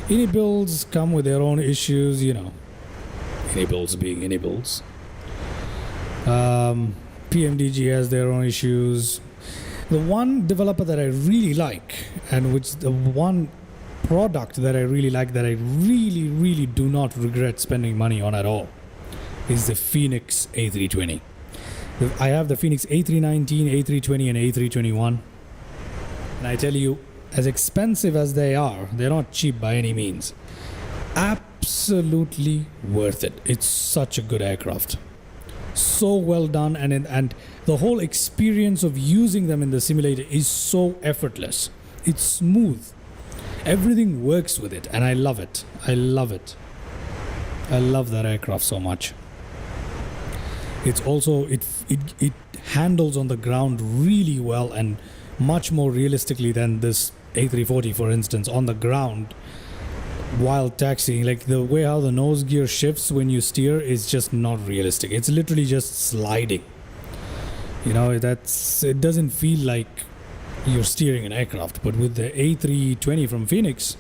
Inibuilds come with their own issues, you know. Inibuilds being Inibuilds. PMDG has their own issues. The one developer that I really like, and which the one product that I really like, that I really do not regret spending money on at all, is the Phoenix A320. I have the Phoenix A319, A320 and A321, and I tell you, as expensive as they are, they're not cheap by any means. Absolutely worth it. It's such a good aircraft. So well done, and the whole experience of using them in the simulator is so effortless. It's smooth. Everything works with it, and I love it. I love it. I love that aircraft so much. It's also it handles on the ground really well and much more realistically than this A340, for instance, on the ground while taxiing. Like the way how the nose gear shifts when you steer is just not realistic. It's literally just sliding. You know, it doesn't feel like you're steering an aircraft. But with the A320 from Phoenix,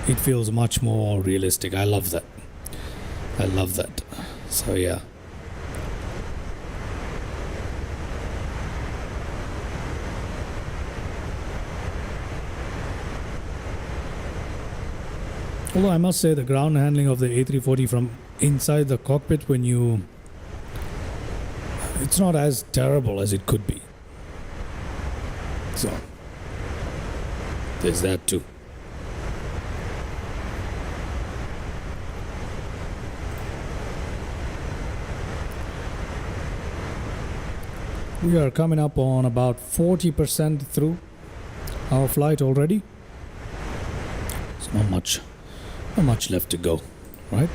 it feels much more realistic. I love that. I love that. So yeah. Although I must say the ground handling of the A340 from inside the cockpit when you... it's not as terrible as it could be. So, there's that too. We are coming up on about 40% through our flight already. It's not much left to go, right?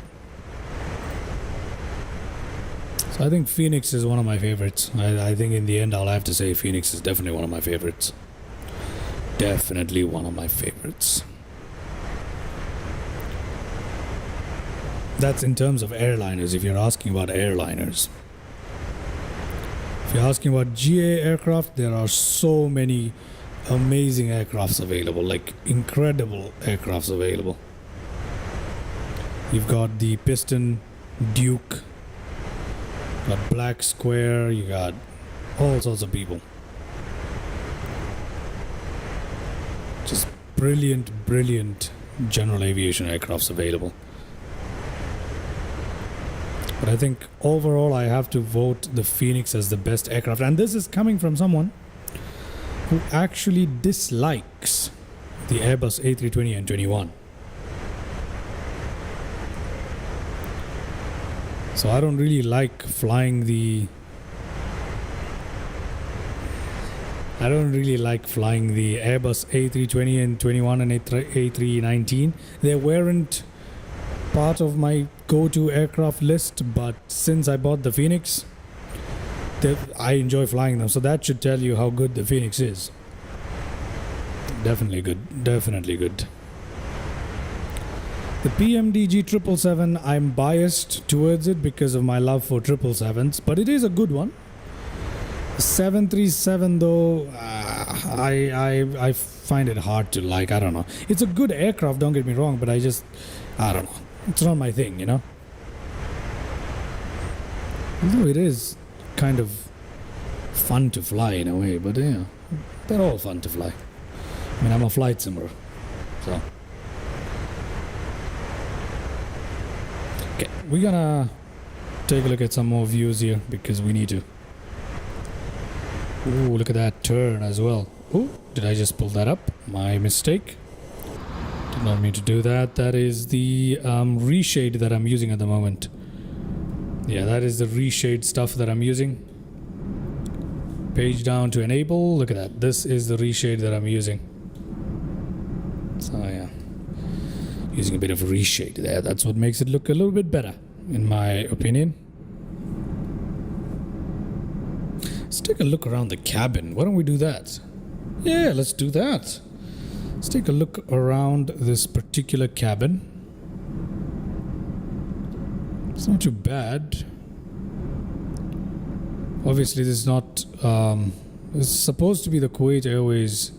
So I think Phoenix is one of my favorites. I think in the end I'll have to say Phoenix is definitely one of my favorites. Definitely one of my favorites. That's in terms of airliners, if you're asking about airliners. If you're asking about GA aircraft, there are so many amazing aircrafts available, like incredible aircrafts available. You've got the Piston Duke, got Black Square, you got all sorts of people. Just brilliant general aviation aircrafts available. But I think overall I have to vote the Phoenix as the best aircraft. And this is coming from someone who actually dislikes the Airbus A320 and 21. So I don't really like flying the... Airbus A320 and 21 and A319. They weren't part of my go-to aircraft list, but since I bought the Phoenix, I enjoy flying them. So that should tell you how good the Phoenix is. Definitely good. Definitely good. The PMDG 777, I'm biased towards it because of my love for 777s, but it is a good one. The 737 though, I find it hard to like. I don't know. It's a good aircraft, don't get me wrong, but I don't know. It's not my thing, you know. Although it is kind of fun to fly in a way, but yeah, they're all fun to fly. I mean, I'm a flight simmer, so. Okay, we're gonna take a look at some more views here because we need to. Ooh, look at that turn as well. Ooh, did I just pull that up? My mistake. Did not mean to do that. That is the reshade that I'm using at the moment. Yeah, that is the reshade stuff that I'm using. Page down to enable. Look at that. This is the reshade that I'm using. So yeah, using a bit of reshade there. That's what makes it look a little bit better, in my opinion. Let's take a look around the cabin. Why don't we do that? Yeah, let's do that. Let's take a look around this particular cabin. It's not too bad. Obviously, this is not... it's supposed to be the Kuwait Airways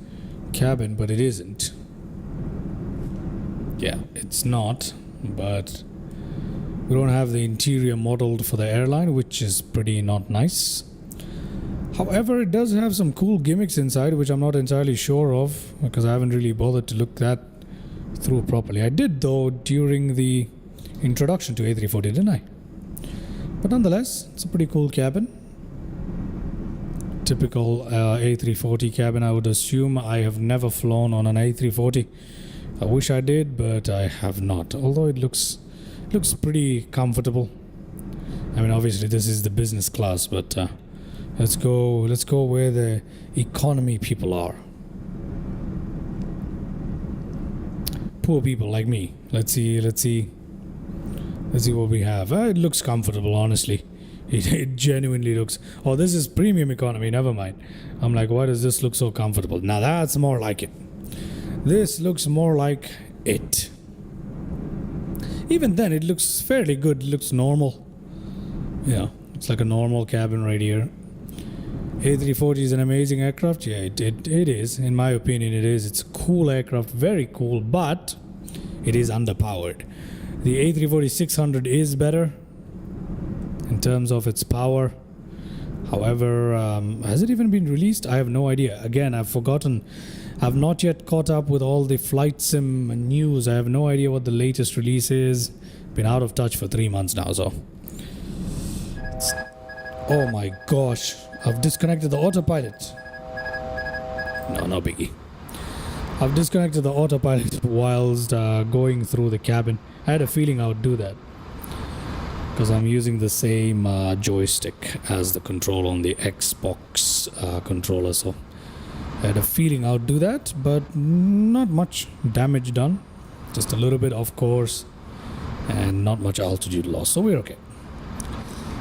cabin, but it isn't. Yeah, it's not, but we don't have the interior modeled for the airline, which is pretty not nice. However, it does have some cool gimmicks inside, which I'm not entirely sure of, because I haven't really bothered to look that through properly. I did, though, during the introduction to A340, didn't I? But nonetheless, it's a pretty cool cabin. Typical A340 cabin, I would assume. I have never flown on an A340. I wish I did, but I have not. Although it looks pretty comfortable. I mean, obviously this is the business class, but let's go where the economy people are. Poor people like me. Let's see what we have. It looks comfortable, honestly. It genuinely looks... Oh, this is premium economy. Never mind. I'm like, why does this look so comfortable? Now that's more like it. This looks more like it. Even then, it looks fairly good. It looks normal. Yeah, it's like a normal cabin right here. A340 is an amazing aircraft. Yeah, it is. In my opinion, it is. It's a cool aircraft. Very cool. But it is underpowered. The A340-600 is better in terms of its power. However, has it even been released? I have no idea. Again, I've forgotten. I've not yet caught up with all the flight sim news. I have no idea what the latest release is. Been out of touch for 3 months now, so. Oh my gosh. I've disconnected the autopilot. No biggie. I've disconnected the autopilot whilst going through the cabin. I had a feeling I would do that, because I'm using the same joystick as the control on the Xbox controller, so I had a feeling I would do that, but not much damage done. Just a little bit off course and not much altitude loss, so we're okay.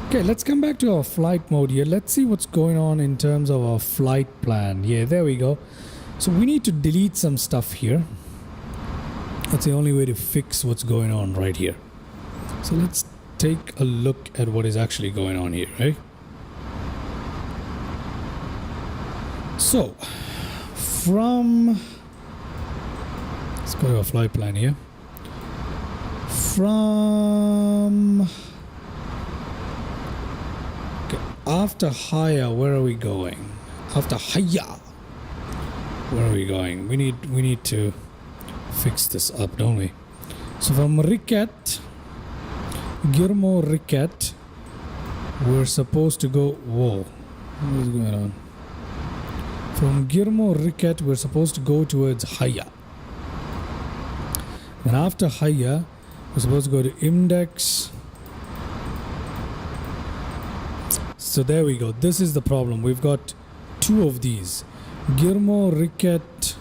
Okay, let's come back to our flight mode here. Let's see what's going on in terms of our flight plan. Yeah, there we go. So we need to delete some stuff here. That's the only way to fix what's going on right here. So let's take a look at what is actually going on here, right? So, let's go to our flight plan here. After Haya, where are we going? After Haya, where are we going? We need to fix this up, don't we? So from Riket, Girmo Riket, we're supposed to go. Whoa, what is going on? From Girmo Riket, we're supposed to go towards Haya. Then after Haya, we're supposed to go to Index. So there we go. This is the problem. We've got two of these. Girmo Riket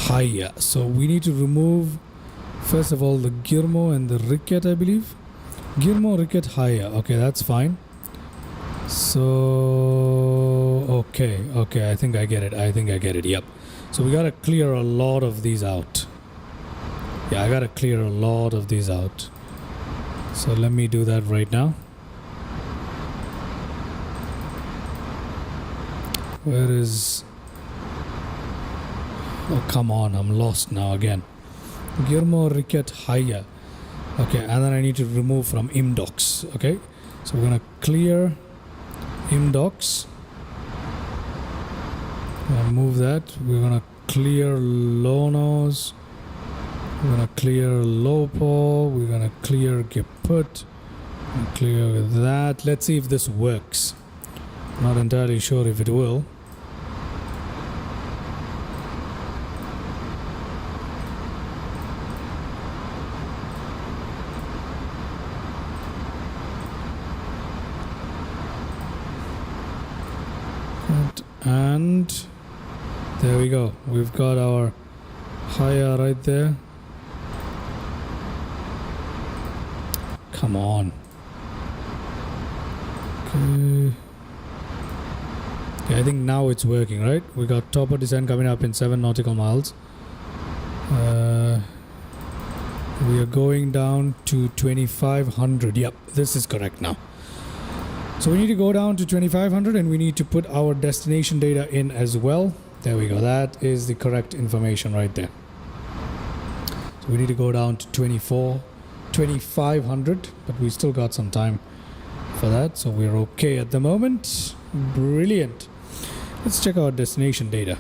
Haya. So we need to remove, first of all, the Girmo and the Riket, I believe. Girmo Riket Haya. Okay, that's fine. So, okay. I think I get it. Yep. So we gotta clear a lot of these out. Yeah, I gotta clear a lot of these out. So let me do that right now. Where is... Oh, come on. I'm lost now again. Girmo Riket Haya. Okay, and then I need to remove from IMDocs. Okay, so we're going to clear IMDocs. Move that. We're going to clear Lonos. We're going to clear Lopo. We're going to clear Geput. Clear that. Let's see if this works. Not entirely sure if it will. And there we go. We've got our Haya right there. Come on. Okay. Yeah, I think now it's working, right? We got topper descent coming up in 7 nautical miles. We are going down to 2500. Yep, this is correct now. So we need to go down to 2500 and we need to put our destination data in as well. There we go. That is the correct information right there. So we need to go down to 2500, but we still got some time for that. So we're okay at the moment. Brilliant. Let's check our destination data.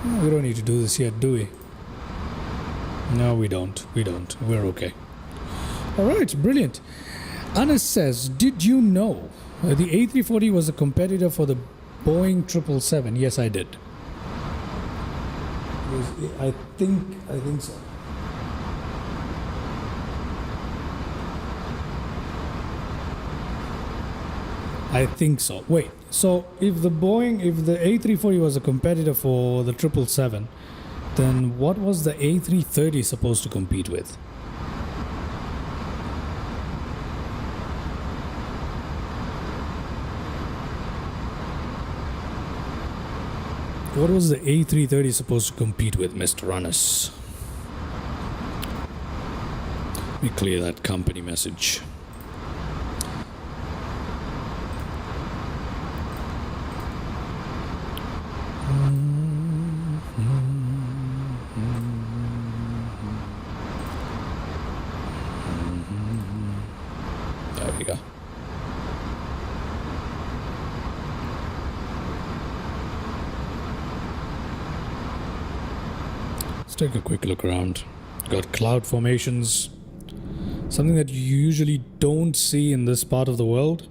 Oh, we don't need to do this yet, do we? No, we don't. We're okay. All right, brilliant. Anas says, did you know the A340 was a competitor for the Boeing 777? Yes, I did. I think so. I think so. Wait, so if the A340 was a competitor for the 777, then what was the A330 supposed to compete with? What was the A330 supposed to compete with, Mr. Runners? Let me clear that company message. take a quick look around. Got cloud formations. Something that you usually don't see in this part of the world.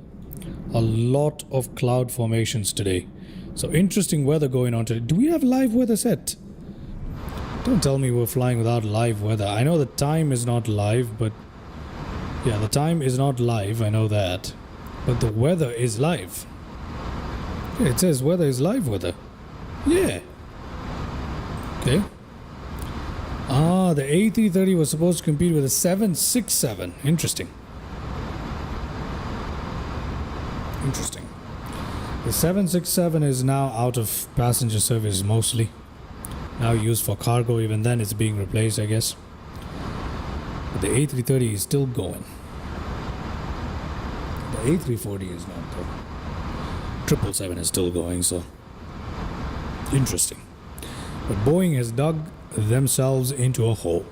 A lot of cloud formations today. So interesting weather going on today. Do we have live weather set? Don't tell me we're flying without live weather. I know the time is not live, but... yeah, the time is not live, I know that. But the weather is live. Yeah, it says weather is live weather. Yeah. Okay. Ah, the A330 was supposed to compete with a 767. Interesting. Interesting. The 767 is now out of passenger service mostly. Now used for cargo, even then it's being replaced, I guess. But the A330 is still going. The A340 is not though. 777 is still going, so interesting. But Boeing has dug themselves into a hole.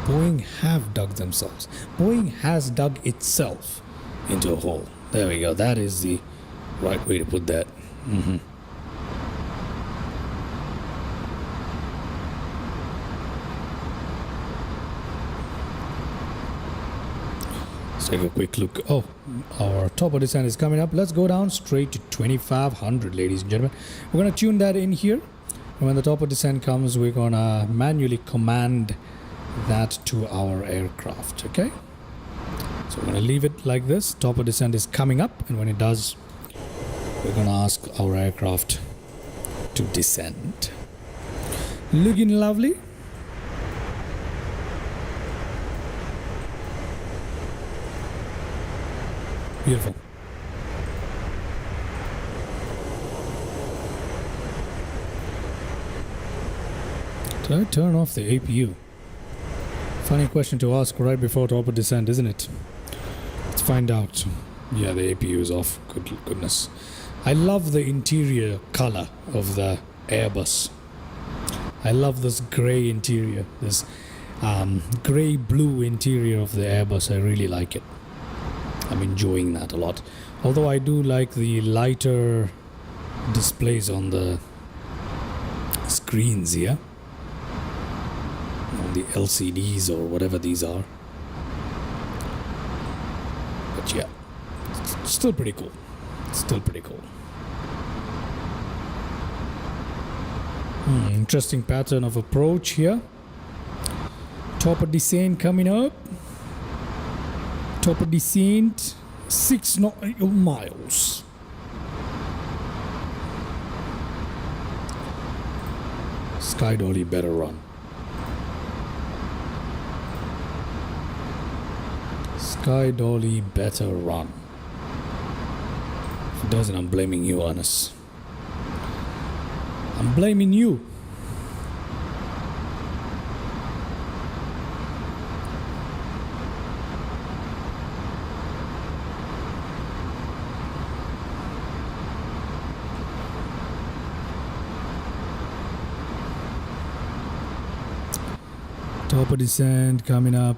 Boeing have dug themselves. Boeing has dug itself into a hole. There we go. That is the right way to put that. Let's take a quick look. Oh, our top of descent is coming up. Let's go down straight to 2500, ladies and gentlemen. We're going to tune that in here. And when the top of descent comes, we're going to manually command that to our aircraft, okay? So we're going to leave it like this. Top of descent is coming up, and when it does, we're going to ask our aircraft to descend. Looking lovely. Beautiful. Did I turn off the APU? Funny question to ask right before top of descent, isn't it? Let's find out. Yeah, the APU is off. Goodness. I love the interior color of the Airbus. I love this grey interior. This grey-blue interior of the Airbus. I really like it. I'm enjoying that a lot. Although I do like the lighter displays on the screens here. On the LCDs or whatever these are. But yeah, it's still pretty cool. Still pretty cool. Interesting pattern of approach here. Top of descent coming up. Top of descent, 6 nautical miles. Sky dolly better run. Sky dolly better run. If it doesn't, I'm blaming you, Anas. I'm blaming you. Top of descent coming up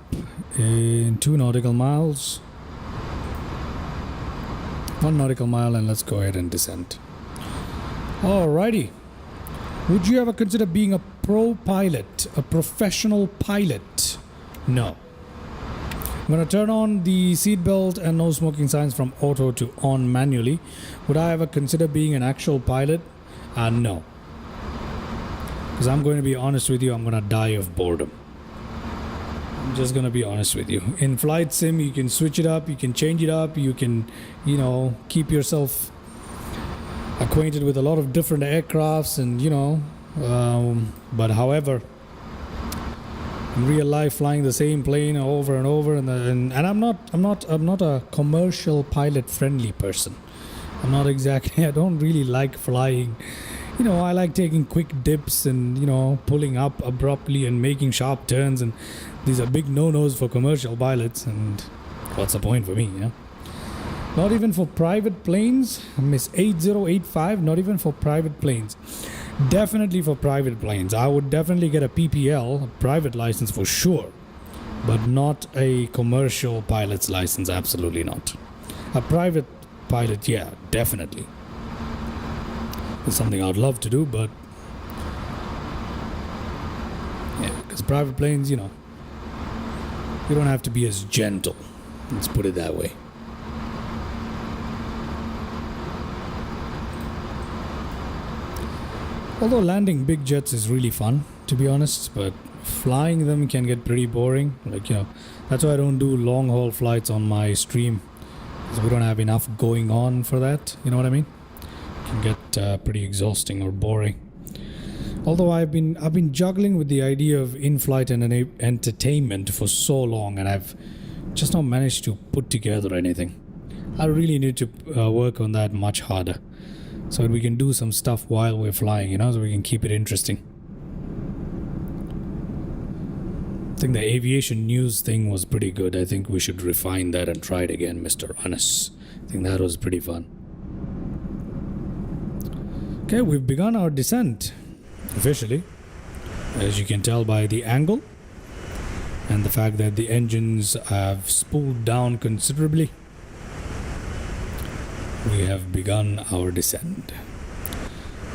in 2 nautical miles. 1 nautical mile, and let's go ahead and descend. Alrighty. Would you ever consider being a pro pilot, a professional pilot? No. I'm going to turn on the seatbelt and no smoking signs from auto to on manually. Would I ever consider being an actual pilot? No. Because I'm going to be honest with you, I'm going to die of boredom. I'm just going to be honest with you. In flight sim, you can switch it up, you can change it up, you can, keep yourself acquainted with a lot of different aircrafts and, but however, in real life, flying the same plane over and over, and I'm not a commercial pilot friendly person. I'm not exactly. I don't really like flying. I like taking quick dips and pulling up abruptly and making sharp turns, and these are big no-nos for commercial pilots. And what's the point for me? Not even for private planes. Miss 8085. Not even for private planes. Definitely for private planes. I would definitely get a PPL, a private license for sure, but not a commercial pilot's license. Absolutely not. A private pilot, yeah, definitely. It's something I'd love to do, but yeah, because private planes, you don't have to be as gentle. Let's put it that way. Although landing big jets is really fun, to be honest, but flying them can get pretty boring. That's why I don't do long haul flights on my stream, because we don't have enough going on for that. You know what I mean? It can get pretty exhausting or boring. Although I've been juggling with the idea of in-flight and entertainment for so long, and I've just not managed to put together anything. I really need to work on that much harder, so that we can do some stuff while we're flying, so we can keep it interesting. I think the aviation news thing was pretty good. I think we should refine that and try it again, Mr. Anas. I think that was pretty fun. Okay, we've begun our descent, officially. As you can tell by the angle, and the fact that the engines have spooled down considerably. We have begun our descent.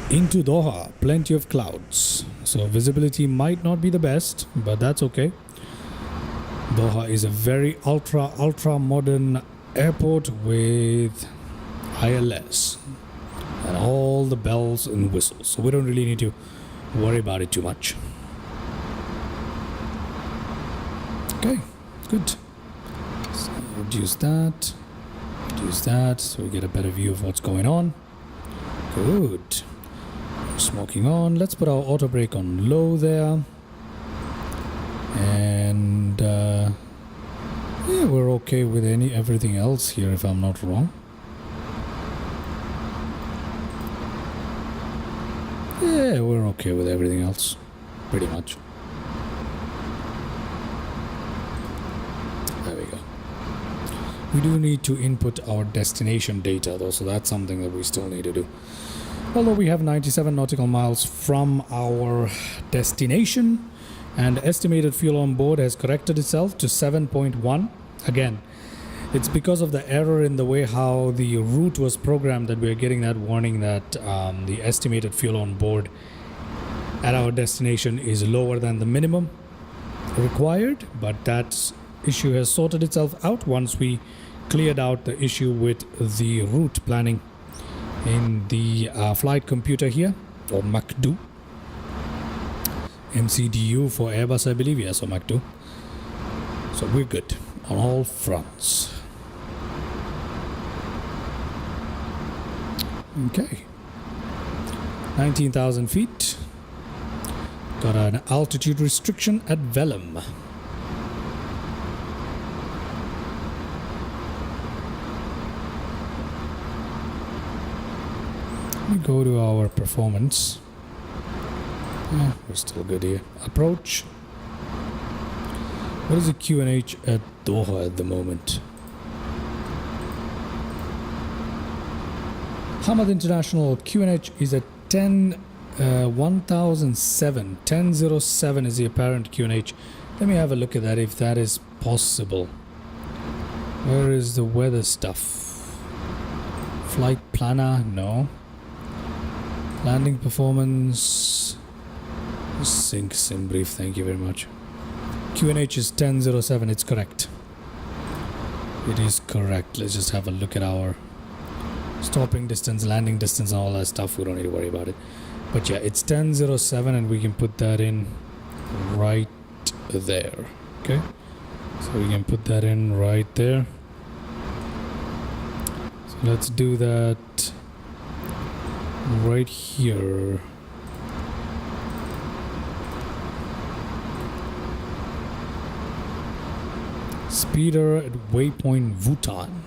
Into Doha, plenty of clouds. So visibility might not be the best, but that's okay. Doha is a very ultra modern airport with ILS and all the bells and whistles. So we don't really need to worry about it too much. Okay, good. So reduce that so we get a better view of what's going on. Good. Smoking on. Let's put our auto brake on low there. And yeah, we're okay with everything else here, if I'm not wrong. Yeah, we're okay with everything else, pretty much. There we go. We do need to input our destination data though, so that's something that we still need to do. Although we have 97 nautical miles from our destination, and estimated fuel on board has corrected itself to 7.1. Again, it's because of the error in the way how the route was programmed that we're getting that warning that the estimated fuel on board at our destination is lower than the minimum required, but that issue has sorted itself out once we cleared out the issue with the route planning in the flight computer here, or MACDO. MCDU for Airbus, I believe. Yes, or MACDO. So we're good on all fronts. Okay. 19,000 feet. Got an altitude restriction at Velum. We go to our performance. Yeah, we're still good here. Approach. What is the QNH at Doha at the moment? Hamad International QNH is at 1007. 1007 is the apparent QNH. Let me have a look at that if that is possible. Where is the weather stuff? Flight planner? No. Landing performance. Sync sim brief, thank you very much. QNH is 1007, it's correct. It is correct. Let's just have a look at our stopping distance, landing distance, and all that stuff. We don't need to worry about it. But yeah, it's 1007, and we can put that in right there. Okay, so we can put that in right there. So let's do that right here. Speeder at waypoint Bhutan.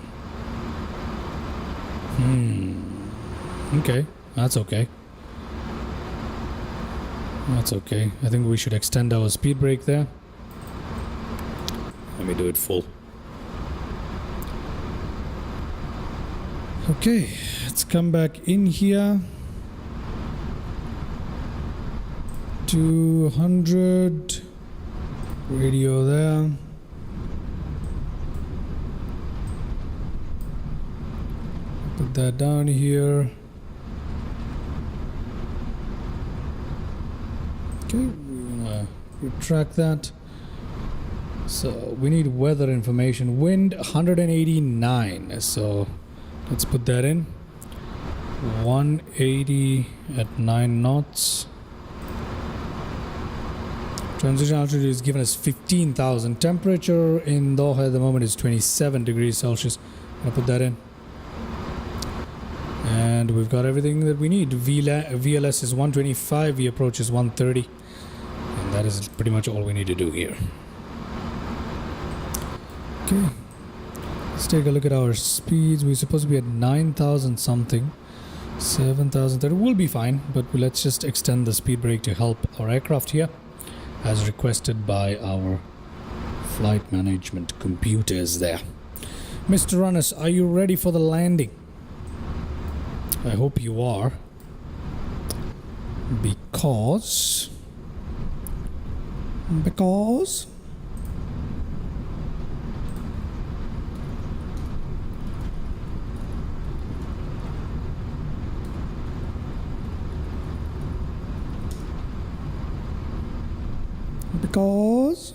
Okay, that's okay. That's okay. I think we should extend our speed brake there. Let me do it full. Okay, let's come back in here. 200. Radio there. Put that down here. Okay, we're gonna retract that. So we need weather information. Wind 189. So let's put that in. 180 at 9 knots. Transition altitude is given as 15,000. Temperature in Doha at the moment is 27 degrees Celsius. I'll put that in. And we've got everything that we need. VLS is 125, V approach is 130. And that is pretty much all we need to do here. Okay. Let's take a look at our speeds. We're supposed to be at 9,000 something. 7,030. We'll be fine, but let's just extend the speed brake to help our aircraft here, as requested by our flight management computers there. Mr. Runners, are you ready for the landing? I hope you are. Because because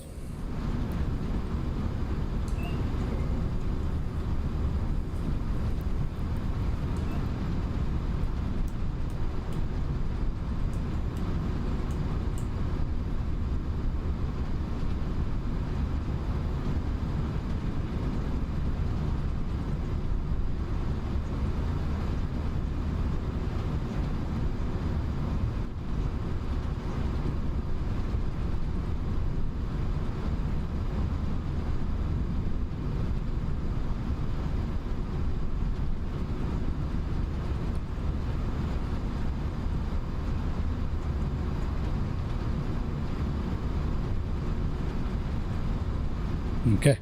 okay.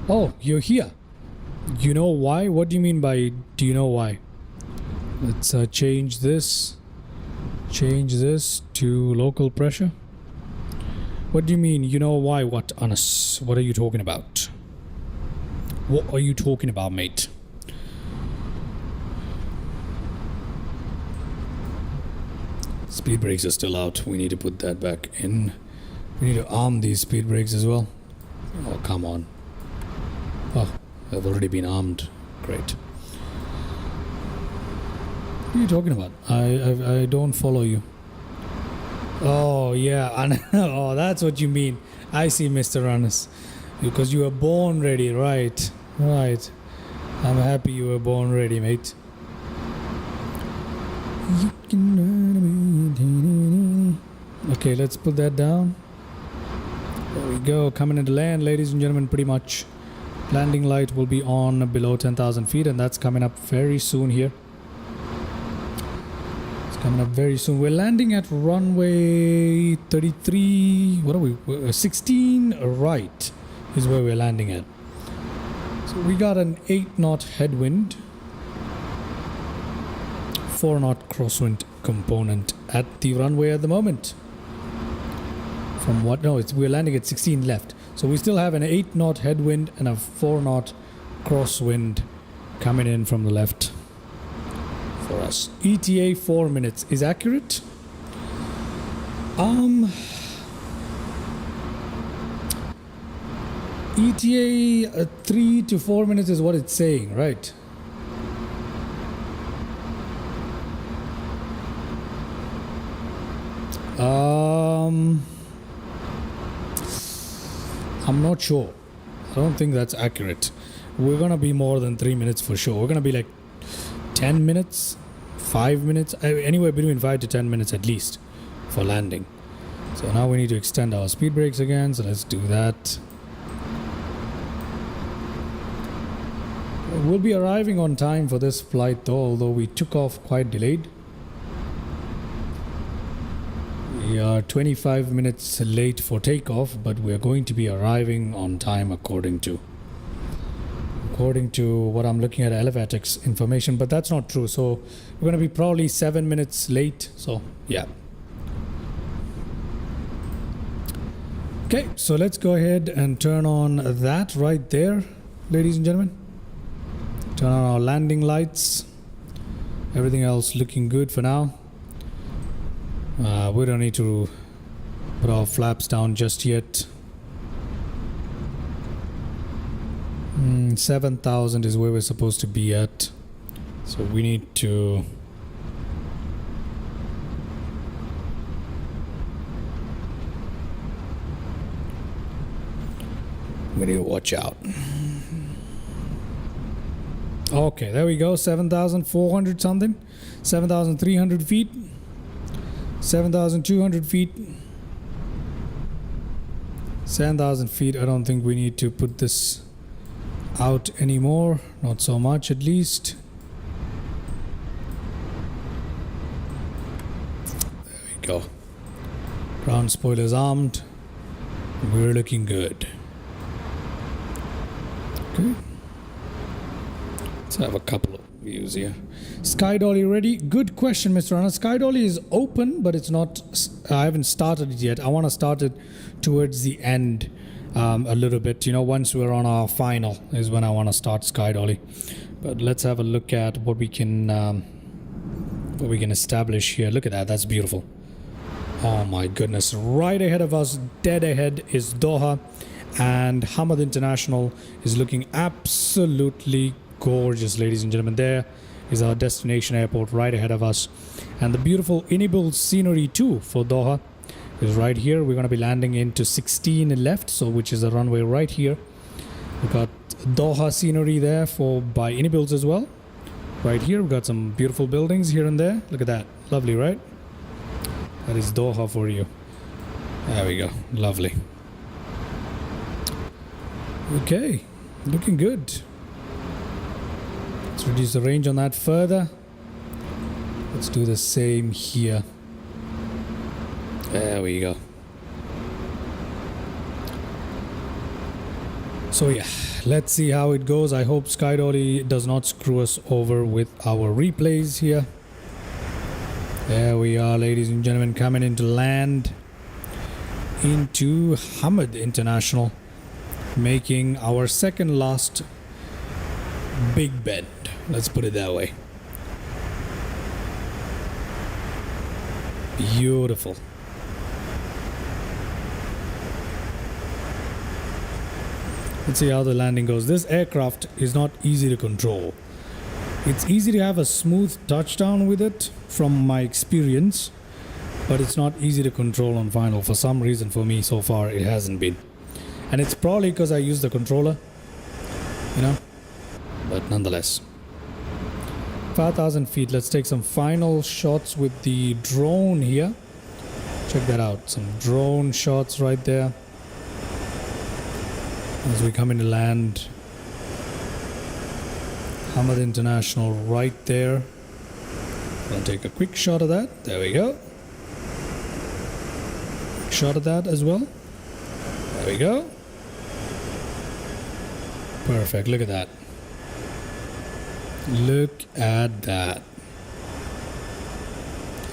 Oh, you're here. You know why? What do you mean by do you know why? Let's change this to local pressure. What do you mean? You know why? What, Anas? What are you talking about? What are you talking about, mate? Speed brakes are still out. We need to put that back in. We need to arm these speed brakes as well. Oh, come on. Oh, they've already been armed. Great. What are you talking about? I don't follow you. Oh, yeah. Oh, that's what you mean. I see, Mr. Runners. Because you were born ready, right? Right. I'm happy you were born ready, mate. Okay, let's put that down. There we go. Coming into land, ladies and gentlemen, pretty much. Landing light will be on below 10,000 feet, and that's coming up very soon here. It's coming up very soon. We're landing at runway 33. What are we? 16 right is where we're landing at. So we got an 8-knot headwind. 4-knot crosswind component at the runway at the moment. From what? No, we're landing at 16 left. So we still have an 8-knot headwind and a 4-knot crosswind coming in from the left for us. ETA 4 minutes is accurate. ETA 3 to 4 minutes is what it's saying, right? I'm not sure. I don't think that's accurate. We're gonna be more than 3 minutes for sure. We're gonna be like 10 minutes, 5 minutes, anywhere between 5 to 10 minutes at least for landing. So now we need to extend our speed brakes again, so let's do that. We'll be arriving on time for this flight though, although we took off quite delayed. We are 25 minutes late for takeoff, but we're going to be arriving on time according to what I'm looking at Elevatex information, but that's not true. So we're going to be probably 7 minutes late. So yeah. Okay, so let's go ahead and turn on that right there, ladies and gentlemen. Turn on our landing lights. Everything else looking good for now. We don't need to put our flaps down just yet. 7,000 is where we're supposed to be at. So we need to... we need to watch out. Okay, there we go. 7,400 something. 7,300 feet. 7,200 feet. 7,000 feet. I don't think we need to put this out anymore. Not so much, at least. There we go. Ground spoilers armed. We're looking good. Okay. Let's have a couple of views here. Sky dolly ready? Good question, Mr. Rana. Sky dolly is open, but it's not. I haven't started it yet. I want to start it towards the end a little bit. You know, once we're on our final is when I want to start sky dolly. But let's have a look at what we can establish here. Look at that. That's beautiful. Oh my goodness. Right ahead of us, dead ahead, is Doha. And Hamad International is looking absolutely gorgeous, ladies and gentlemen. There is our destination airport right ahead of us. And the beautiful Inibuilds scenery too for Doha is right here. We're going to be landing into 16 left, so which is the runway right here. We've got Doha scenery there by Inibuilds as well. Right here, we've got some beautiful buildings here and there. Look at that. Lovely, right? That is Doha for you. There we go. Lovely. Okay, looking good. Let's reduce the range on that further. Let's do the same here. There we go. So yeah, let's see how it goes. I hope Sky Dolly does not screw us over with our replays here. There we are, ladies and gentlemen, coming into land into Hamad International, making our second last big bend. Let's put it that way. Beautiful. Let's see how the landing goes. This aircraft is not easy to control. It's easy to have a smooth touchdown with it from my experience, but it's not easy to control on final. For some reason, for me so far, it hasn't been. And it's probably because I use the controller, you know, but nonetheless. 5,000 feet. Let's take some final shots with the drone here. Check that out. Some drone shots right there as we come into land. Hamad International right there. Gonna take a quick shot of that. There we go. Quick shot of that as well. There we go. Perfect. Look at that. Look at that.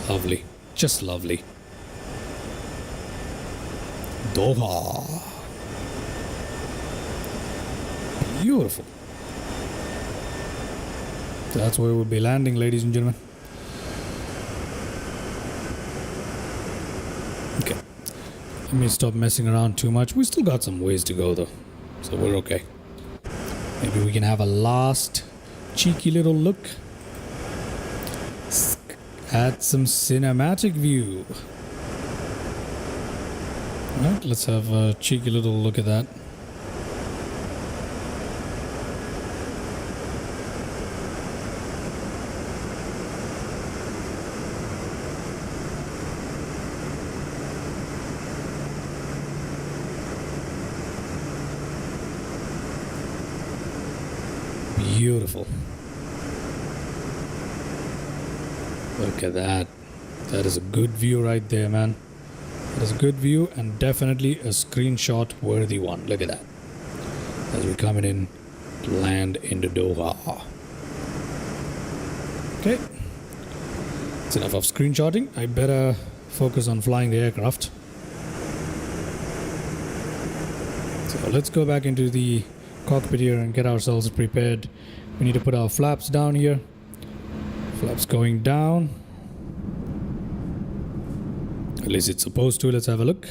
Lovely. Just lovely. Doha. Beautiful. That's where we'll be landing, ladies and gentlemen. Okay. Let me stop messing around too much. We still got some ways to go though, so we're okay. Maybe we can have a last cheeky little look at some cinematic view. Alright, let's have a cheeky little look at that. Beautiful. Look at that. That is a good view right there, man. That is a good view and definitely a screenshot worthy one. Look at that. As we're coming in to land into Doha. Okay. That's enough of screenshotting. I better focus on flying the aircraft. So let's go back into the cockpit here and get ourselves prepared. We need to put our flaps down here. Flaps going down. At least it's supposed to. Let's have a look.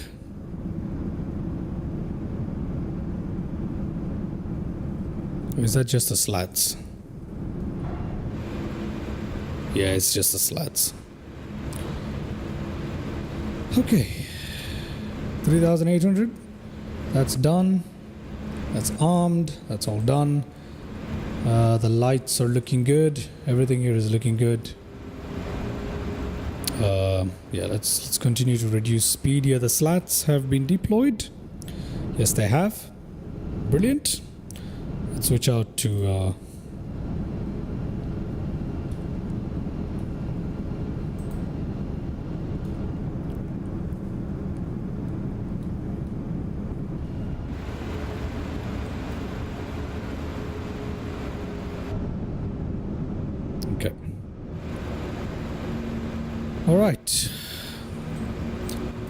Or is that just the slats? Yeah, it's just the slats. Okay. 3,800. That's done. That's armed. That's all done. The lights are looking good. Everything here is looking good. Yeah, let's continue to reduce speed here. The slats have been deployed. Yes, they have. Brilliant. Let's switch out to okay. All right.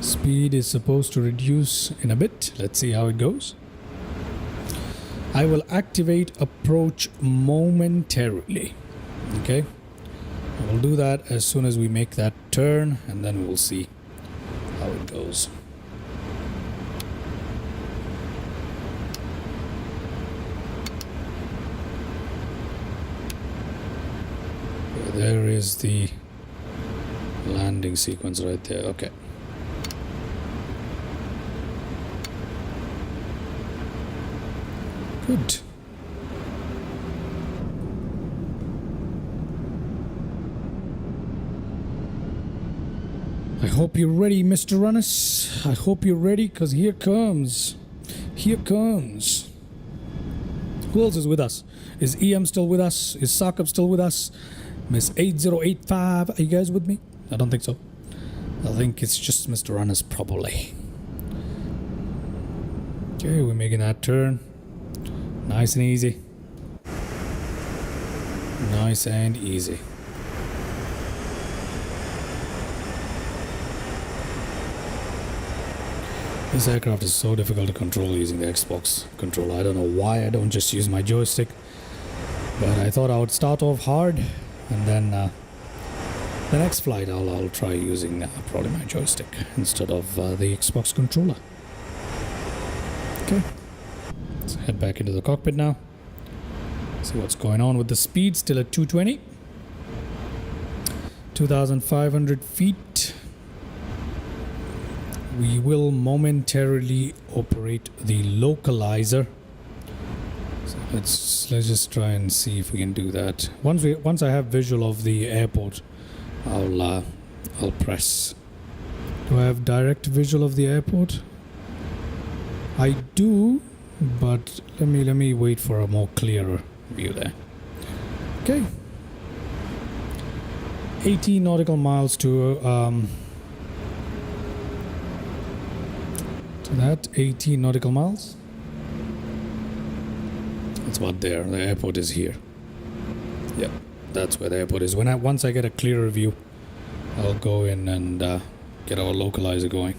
Speed is supposed to reduce in a bit. Let's see how it goes. I will activate approach momentarily. Okay. I will do that as soon as we make that turn, and then we'll see how it goes. There is the landing sequence right there. Okay. Good. I hope you're ready, Mr. Runners. I hope you're ready, because here comes. Here comes. Who else is with us? Is EM still with us? Is Sakab still with us? Miss 8085, are you guys with me? I don't think so. I think it's just Mr. Runners, probably. Okay, we're making that turn. Nice and easy. Nice and easy. This aircraft is so difficult to control using the Xbox controller. I don't know why I don't just use my joystick. But I thought I would start off hard, and then the next flight I'll try using probably my joystick instead of the Xbox controller. Okay, let's head back into the cockpit now. See what's going on with the speed. Still at 220. 2,500 feet. We will momentarily operate the localizer. So let's just try and see if we can do that. Once I have visual of the airport, I'll press. Do I have direct visual of the airport? I do, but let me wait for a more clearer view there. Okay. 18 nautical miles to that 18 nautical miles. That's about there. The airport is here. Yep, that's where the airport is. Once I get a clearer view, I'll go in and get our localizer going.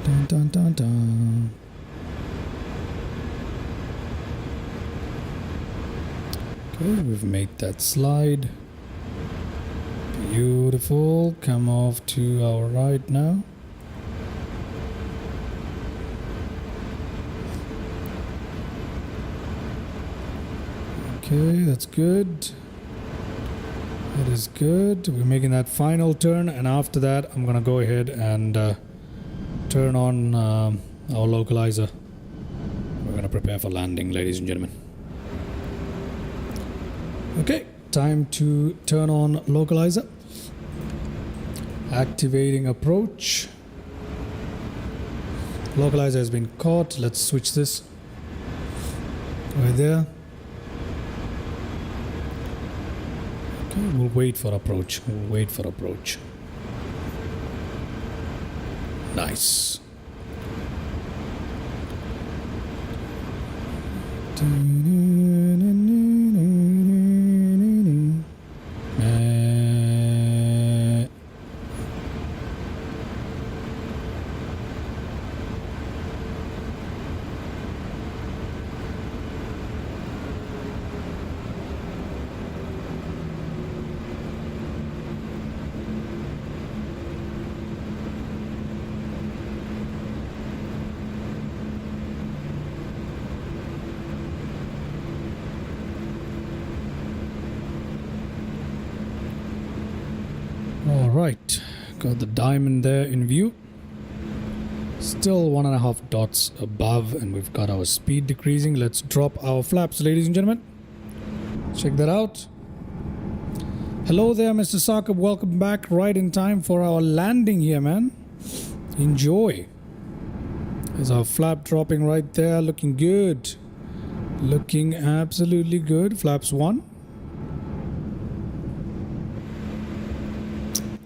Dun, dun, dun, dun. Okay, we've made that slide. Beautiful. Come off to our right now. Okay, that's good. That is good. We're making that final turn, and after that, I'm gonna go ahead and turn on our localizer. We're gonna prepare for landing, ladies and gentlemen. Okay, time to turn on localizer. Activating approach. Localizer has been caught. Let's switch this. Right there. Okay, we'll wait for approach. We'll wait for approach. Nice. Alright, got the diamond there in view. Still 1.5 dots above, and we've got our speed decreasing. Let's drop our flaps, ladies and gentlemen. Check that out. Hello there, Mr. Sakab. Welcome back right in time for our landing here, man. Enjoy. There's our flap dropping right there. Looking good. Looking absolutely good. Flaps 1.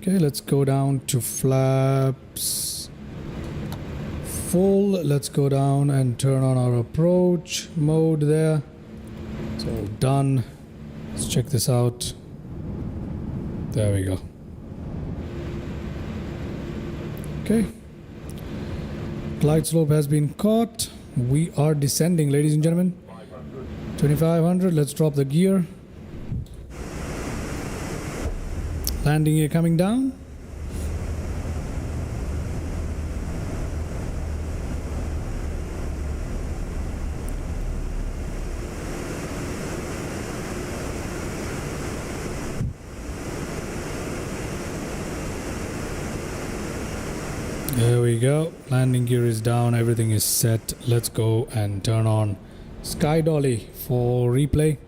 Okay, let's go down to flaps full. Let's go down and turn on our approach mode there. It's all done. Let's check this out. There we go. Okay. Glide slope has been caught. We are descending, ladies and gentlemen. 2500. Let's drop the gear. Landing gear coming down. There we go. Landing gear is down. Everything is set. Let's go and turn on Sky Dolly for replay.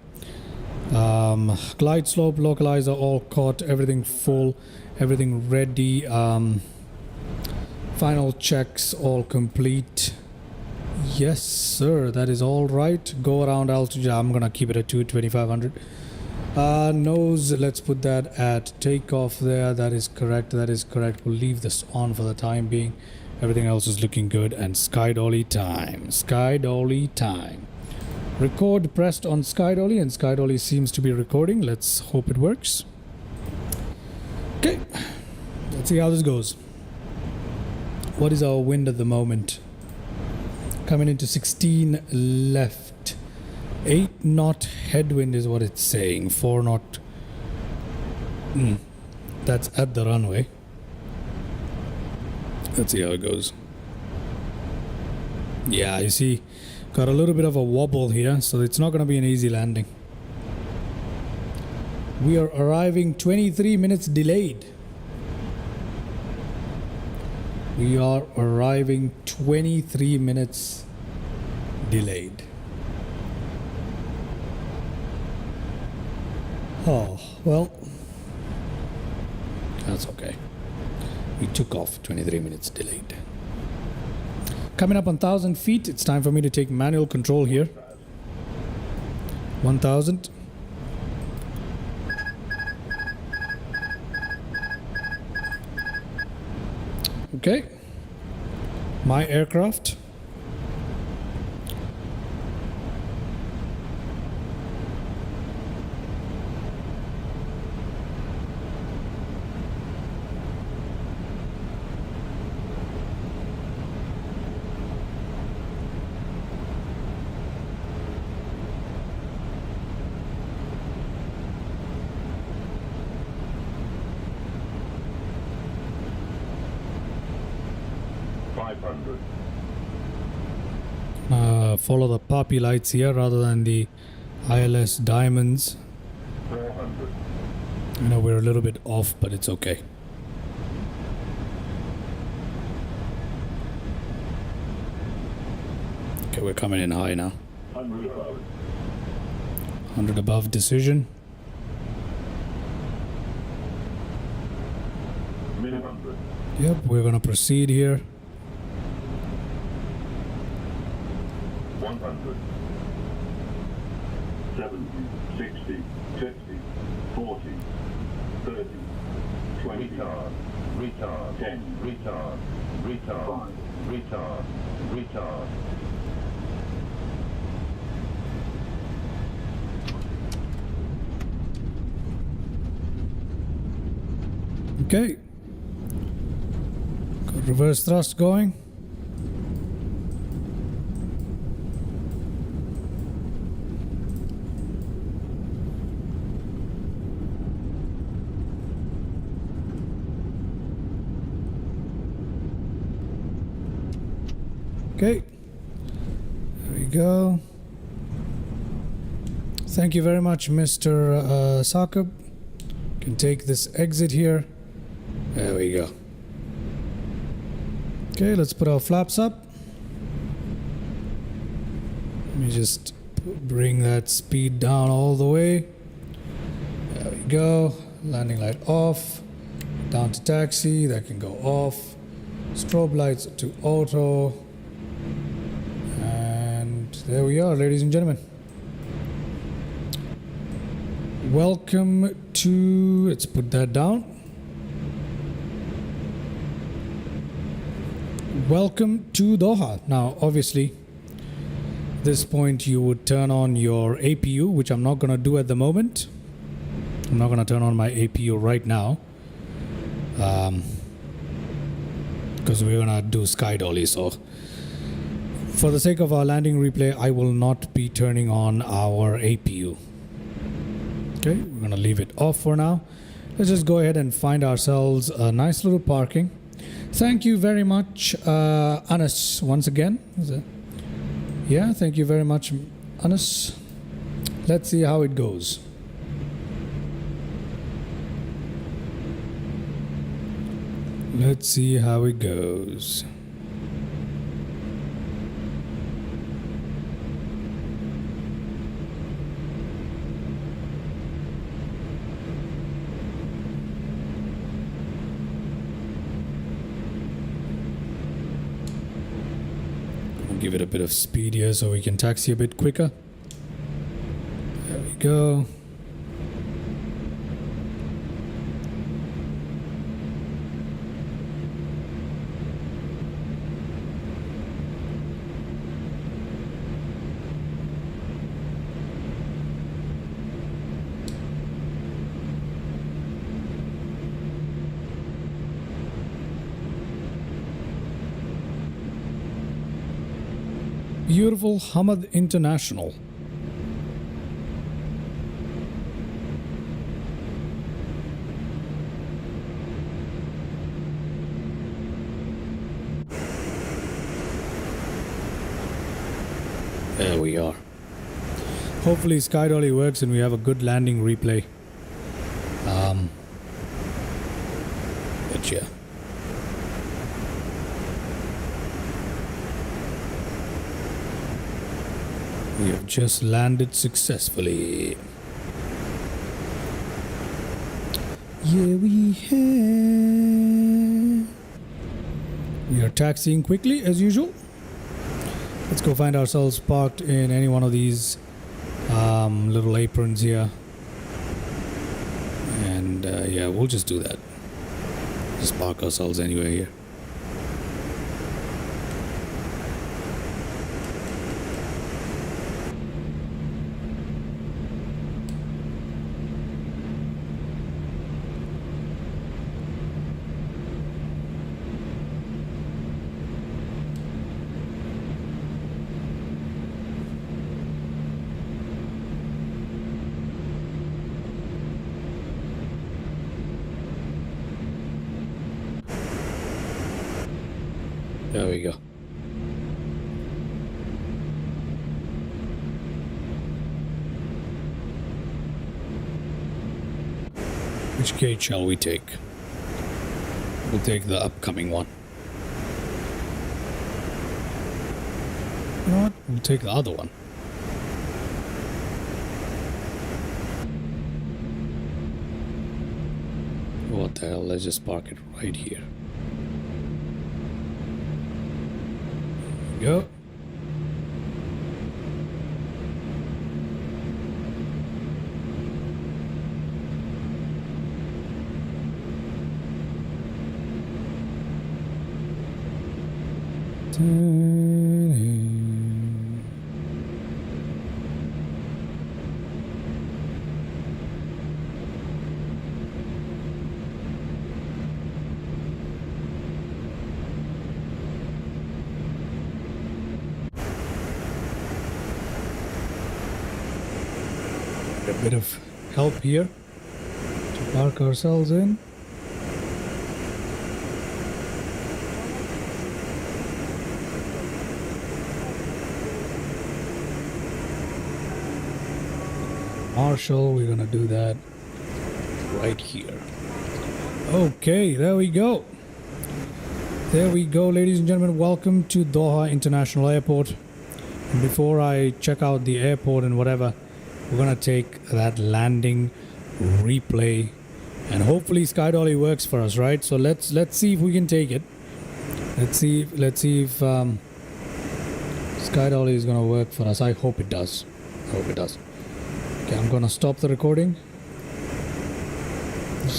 Glide slope, localizer all caught. Everything full. Everything ready. Final checks all complete. Yes, sir. That is all right. Go around altitude. I'm gonna keep it at 2500. Nose, let's put that at takeoff there. That is correct. That is correct. We'll leave this on for the time being. Everything else is looking good. And Sky Dolly time. Sky Dolly time. Record pressed on Sky Dolly, and Sky Dolly seems to be recording. Let's hope it works. Okay. Let's see how this goes. What is our wind at the moment? Coming into 16 left. 8 knot headwind is what it's saying. 4 knot. That's at the runway. Let's see how it goes. Yeah, you see, got a little bit of a wobble here, so it's not going to be an easy landing. We are arriving 23 minutes delayed. We are arriving 23 minutes delayed. Oh, well, that's okay. We took off 23 minutes delayed. Coming up on 1,000 feet, it's time for me to take manual control here. 1,000. Okay. My aircraft. Follow the poppy lights here rather than the ILS diamonds. 400. I know we're a little bit off, but it's okay. Okay, we're coming in high now. 100 above. 100 above decision. Minimum 100. Yep, we're gonna proceed here. 100. 70, 60, 50, 40, 30, 20. Retard. Retard. 10. Retard. Retard. 5. Retard. Retard. Okay. Got reverse thrust going. Okay, there we go. Thank you very much, Mr. Sakab. Can take this exit here. There we go. Okay, let's put our flaps up. Let me just bring that speed down all the way. There we go. Landing light off. Down to taxi. That can go off. Strobe lights to auto. And there we are, ladies and gentlemen. Welcome to... Let's put that down. Welcome to Doha. Now, obviously, at this point you would turn on your APU, which I'm not going to do at the moment. I'm not going to turn on my APU right now. Because we're going to do sky dolly. So, for the sake of our landing replay, I will not be turning on our APU. Okay, we're going to leave it off for now. Let's just go ahead and find ourselves a nice little parking. Thank you very much, Anas, once again. Yeah, thank you very much, Anas. Let's see how it goes. Let's see how it goes. Give it a bit of speed here so we can taxi a bit quicker. There we go. Beautiful Hamad International. There we are. Hopefully Sky Dolly works and we have a good landing replay. But yeah. We have just landed successfully. Yeah, we have. We are taxiing quickly as usual. Let's go find ourselves parked in any one of these little aprons here. And yeah, we'll just do that. Just park ourselves anywhere here. There we go. Which gate shall we take? We'll take the upcoming one. You know what? We'll take the other one. What the hell? Let's just park it right here. Go. A bit of help here to park ourselves in. Marshall, we're gonna do that right here. Okay, there we go. There we go, ladies and gentlemen. Welcome to Doha International Airport. And before I check out the airport and whatever, we're gonna take that landing replay, and hopefully Skydolly works for us, right? So let's see if we can take it. Let's see if Skydolly is gonna work for us. I hope it does. Okay, I'm gonna stop the recording.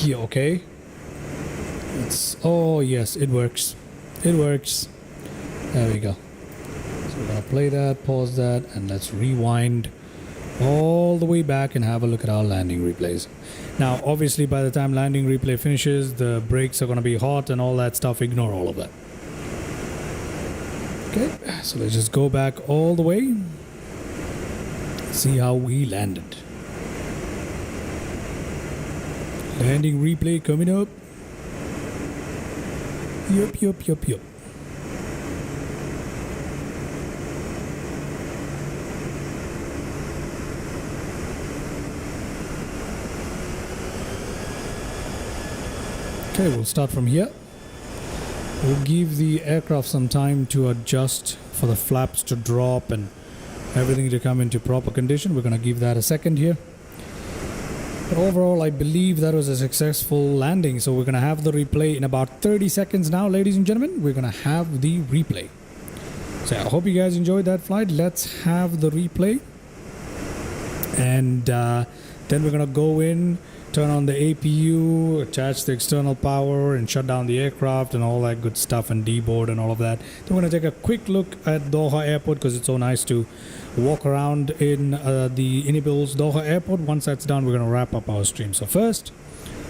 Yeah, okay. Oh yes, it works. It works. There we go. So we're gonna play that, pause that, and let's rewind all the way back and have a look at our landing replays. Now, obviously, by the time landing replay finishes, the brakes are gonna be hot and all that stuff. Ignore all of that. Okay, so let's just go back all the way. See how we landed. Landing replay coming up. Yup. Okay, we'll start from here. We'll give the aircraft some time to adjust for the flaps to drop and everything to come into proper condition. We're going to give that a second here. But overall, I believe that was a successful landing. So we're going to have the replay in about 30 seconds now, ladies and gentlemen. We're going to have the replay. So I hope you guys enjoyed that flight. Let's have the replay. And then we're going to go in, turn on the APU, attach the external power, and shut down the aircraft and all that good stuff, and deboard and all of that. Then we're going to take a quick look at Doha Airport because it's so nice to walk around in the Inibuilds Doha Airport. Once that's done, we're going to wrap up our stream. So first,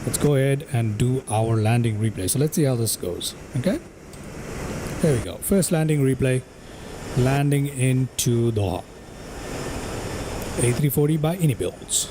let's go ahead and do our landing replay. So let's see how this goes. Okay, there we go. First landing replay, landing into Doha. A340 by Inibuilds.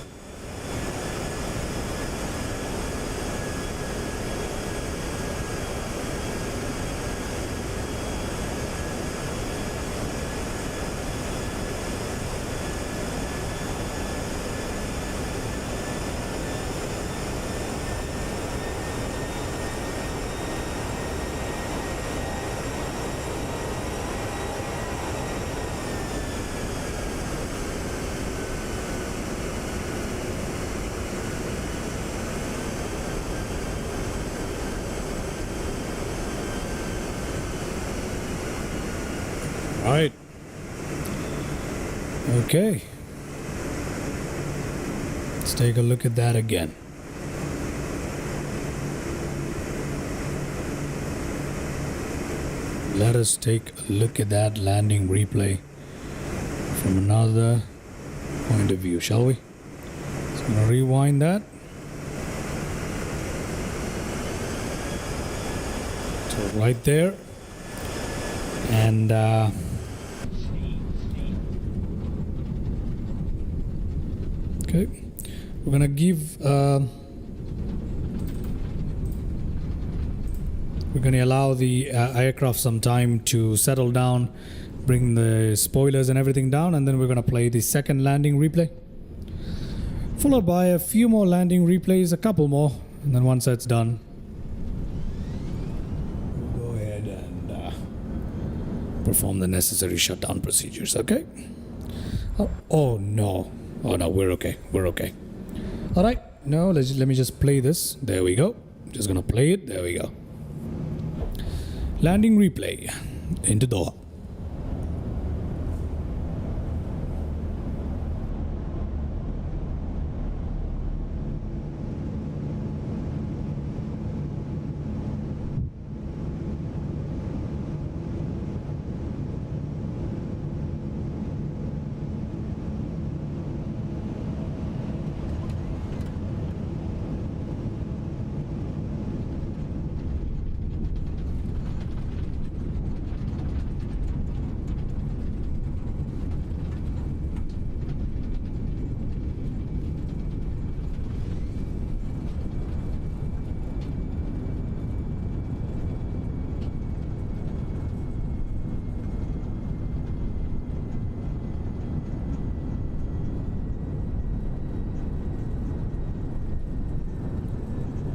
Right. Okay. Let's take a look at that again. Let us take a look at that landing replay from another point of view, shall we? So I'm going to rewind that. So right there. And okay, we're gonna give we're gonna allow the aircraft some time to settle down, bring the spoilers and everything down, and then we're gonna play the second landing replay, followed by a few more landing replays, a couple more, and then once that's done, we'll go ahead and perform the necessary shutdown procedures. Okay. Oh no, we're okay. All right, no, let me just play this. There we go. Just gonna play it. There we go. Landing replay into Doha.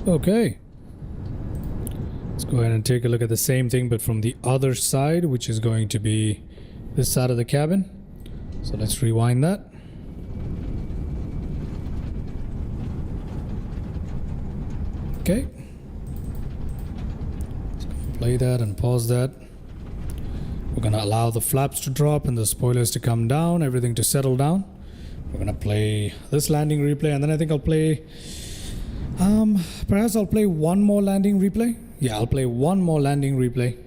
Okay. Go ahead and take a look at the same thing, but from the other side, which is going to be this side of the cabin. So let's rewind that. Okay. Play that and pause that. We're gonna allow the flaps to drop and the spoilers to come down, everything to settle down. We're gonna play this landing replay, and then I think I'll play perhaps I'll play one more landing replay. Yeah, I'll play one more landing replay,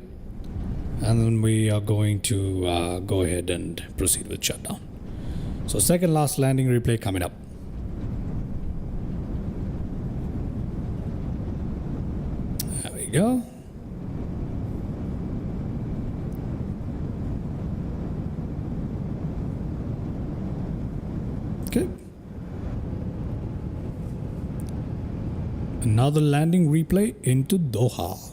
and then we are going to go ahead and proceed with shutdown. So second last landing replay coming up. There we go. Okay. Another landing replay into Doha.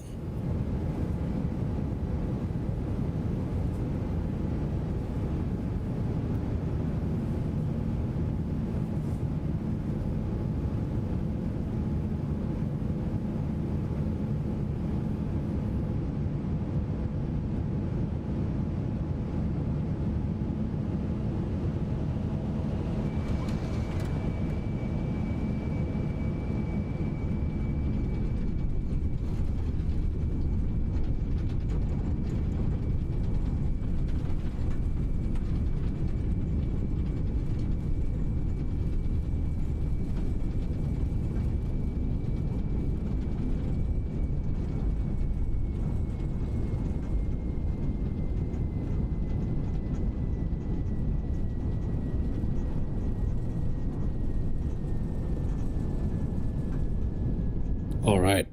All right,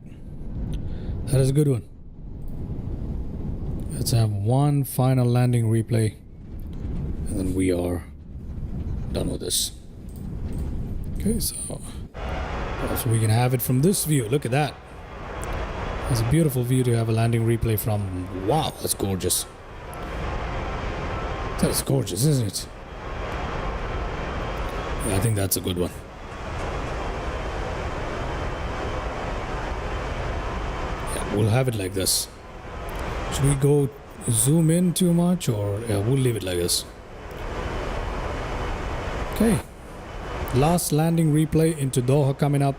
that is a good one. Let's have one final landing replay, and then we are done with this. Okay, so we can have it from this view. Look at that. It's a beautiful view to have a landing replay from. Wow, that's gorgeous. That is gorgeous, isn't it? Yeah, I think that's a good one. We'll have it like this. Should we go zoom in too much, or yeah, we'll leave it like this. Okay. Last landing replay into Doha coming up.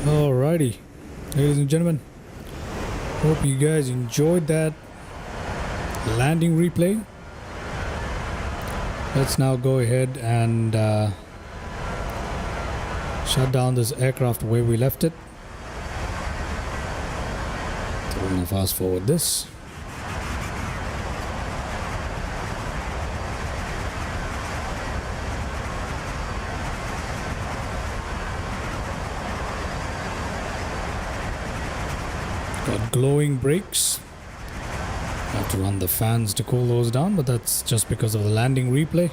Alrighty, ladies and gentlemen, hope you guys enjoyed that landing replay. Let's now go ahead and shut down this aircraft where we left it. So we're gonna fast forward this. Got glowing brakes. Have to run the fans to cool those down, but that's just because of the landing replay.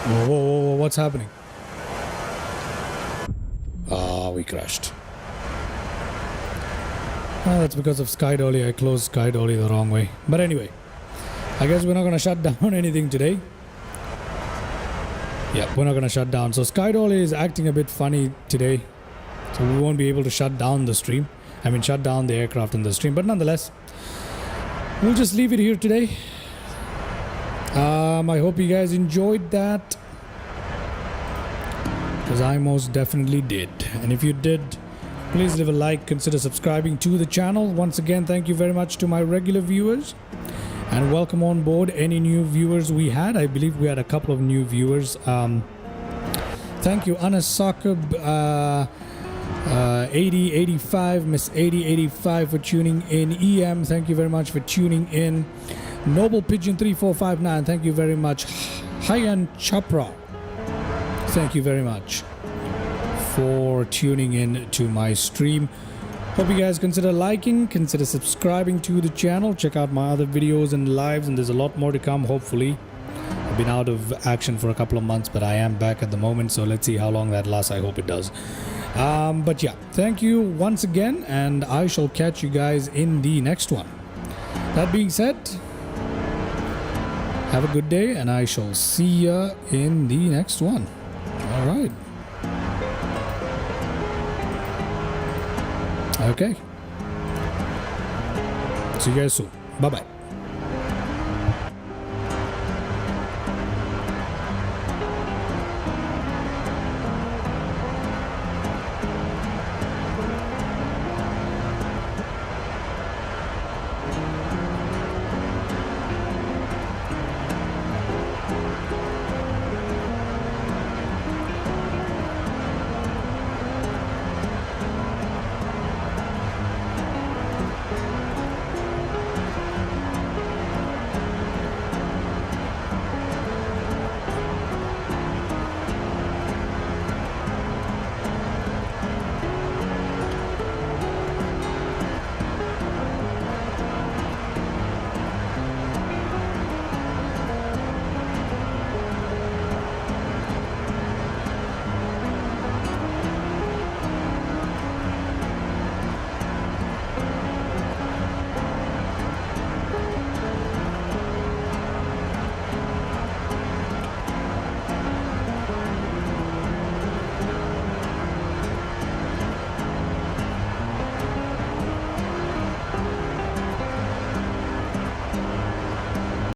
Whoa, whoa, whoa, what's happening? We crashed. That's because of Sky Dolly. I closed Sky Dolly the wrong way. But anyway, I guess we're not going to shut down anything today. Yeah, we're not going to shut down. So Sky Dolly is acting a bit funny today. So we won't be able to shut down the stream. shut down the aircraft in the stream. But nonetheless, we'll just leave it here today. I hope you guys enjoyed that, because I most definitely did. And if you did, please leave a like, consider subscribing to the channel. Once again, thank you very much to my regular viewers, and welcome on board any new viewers we had. I believe we had a couple of new viewers. Thank you, Anas Sakub, 8085, Miss 8085 for tuning in. EM, thank you very much for tuning in. Noble Pigeon 3459, thank you very much. Hayan Chopra, thank you very much for tuning in to my stream. Hope you guys consider liking, consider subscribing to the channel. Check out my other videos and lives, and there's a lot more to come, hopefully. I've been out of action for a couple of months, but I am back at the moment, so let's see how long that lasts. I hope it does. But yeah, thank you once again, and I shall catch you guys in the next one. That being said, have a good day, and I shall see ya in the next one. All right. Okay. See you guys soon. Bye-bye.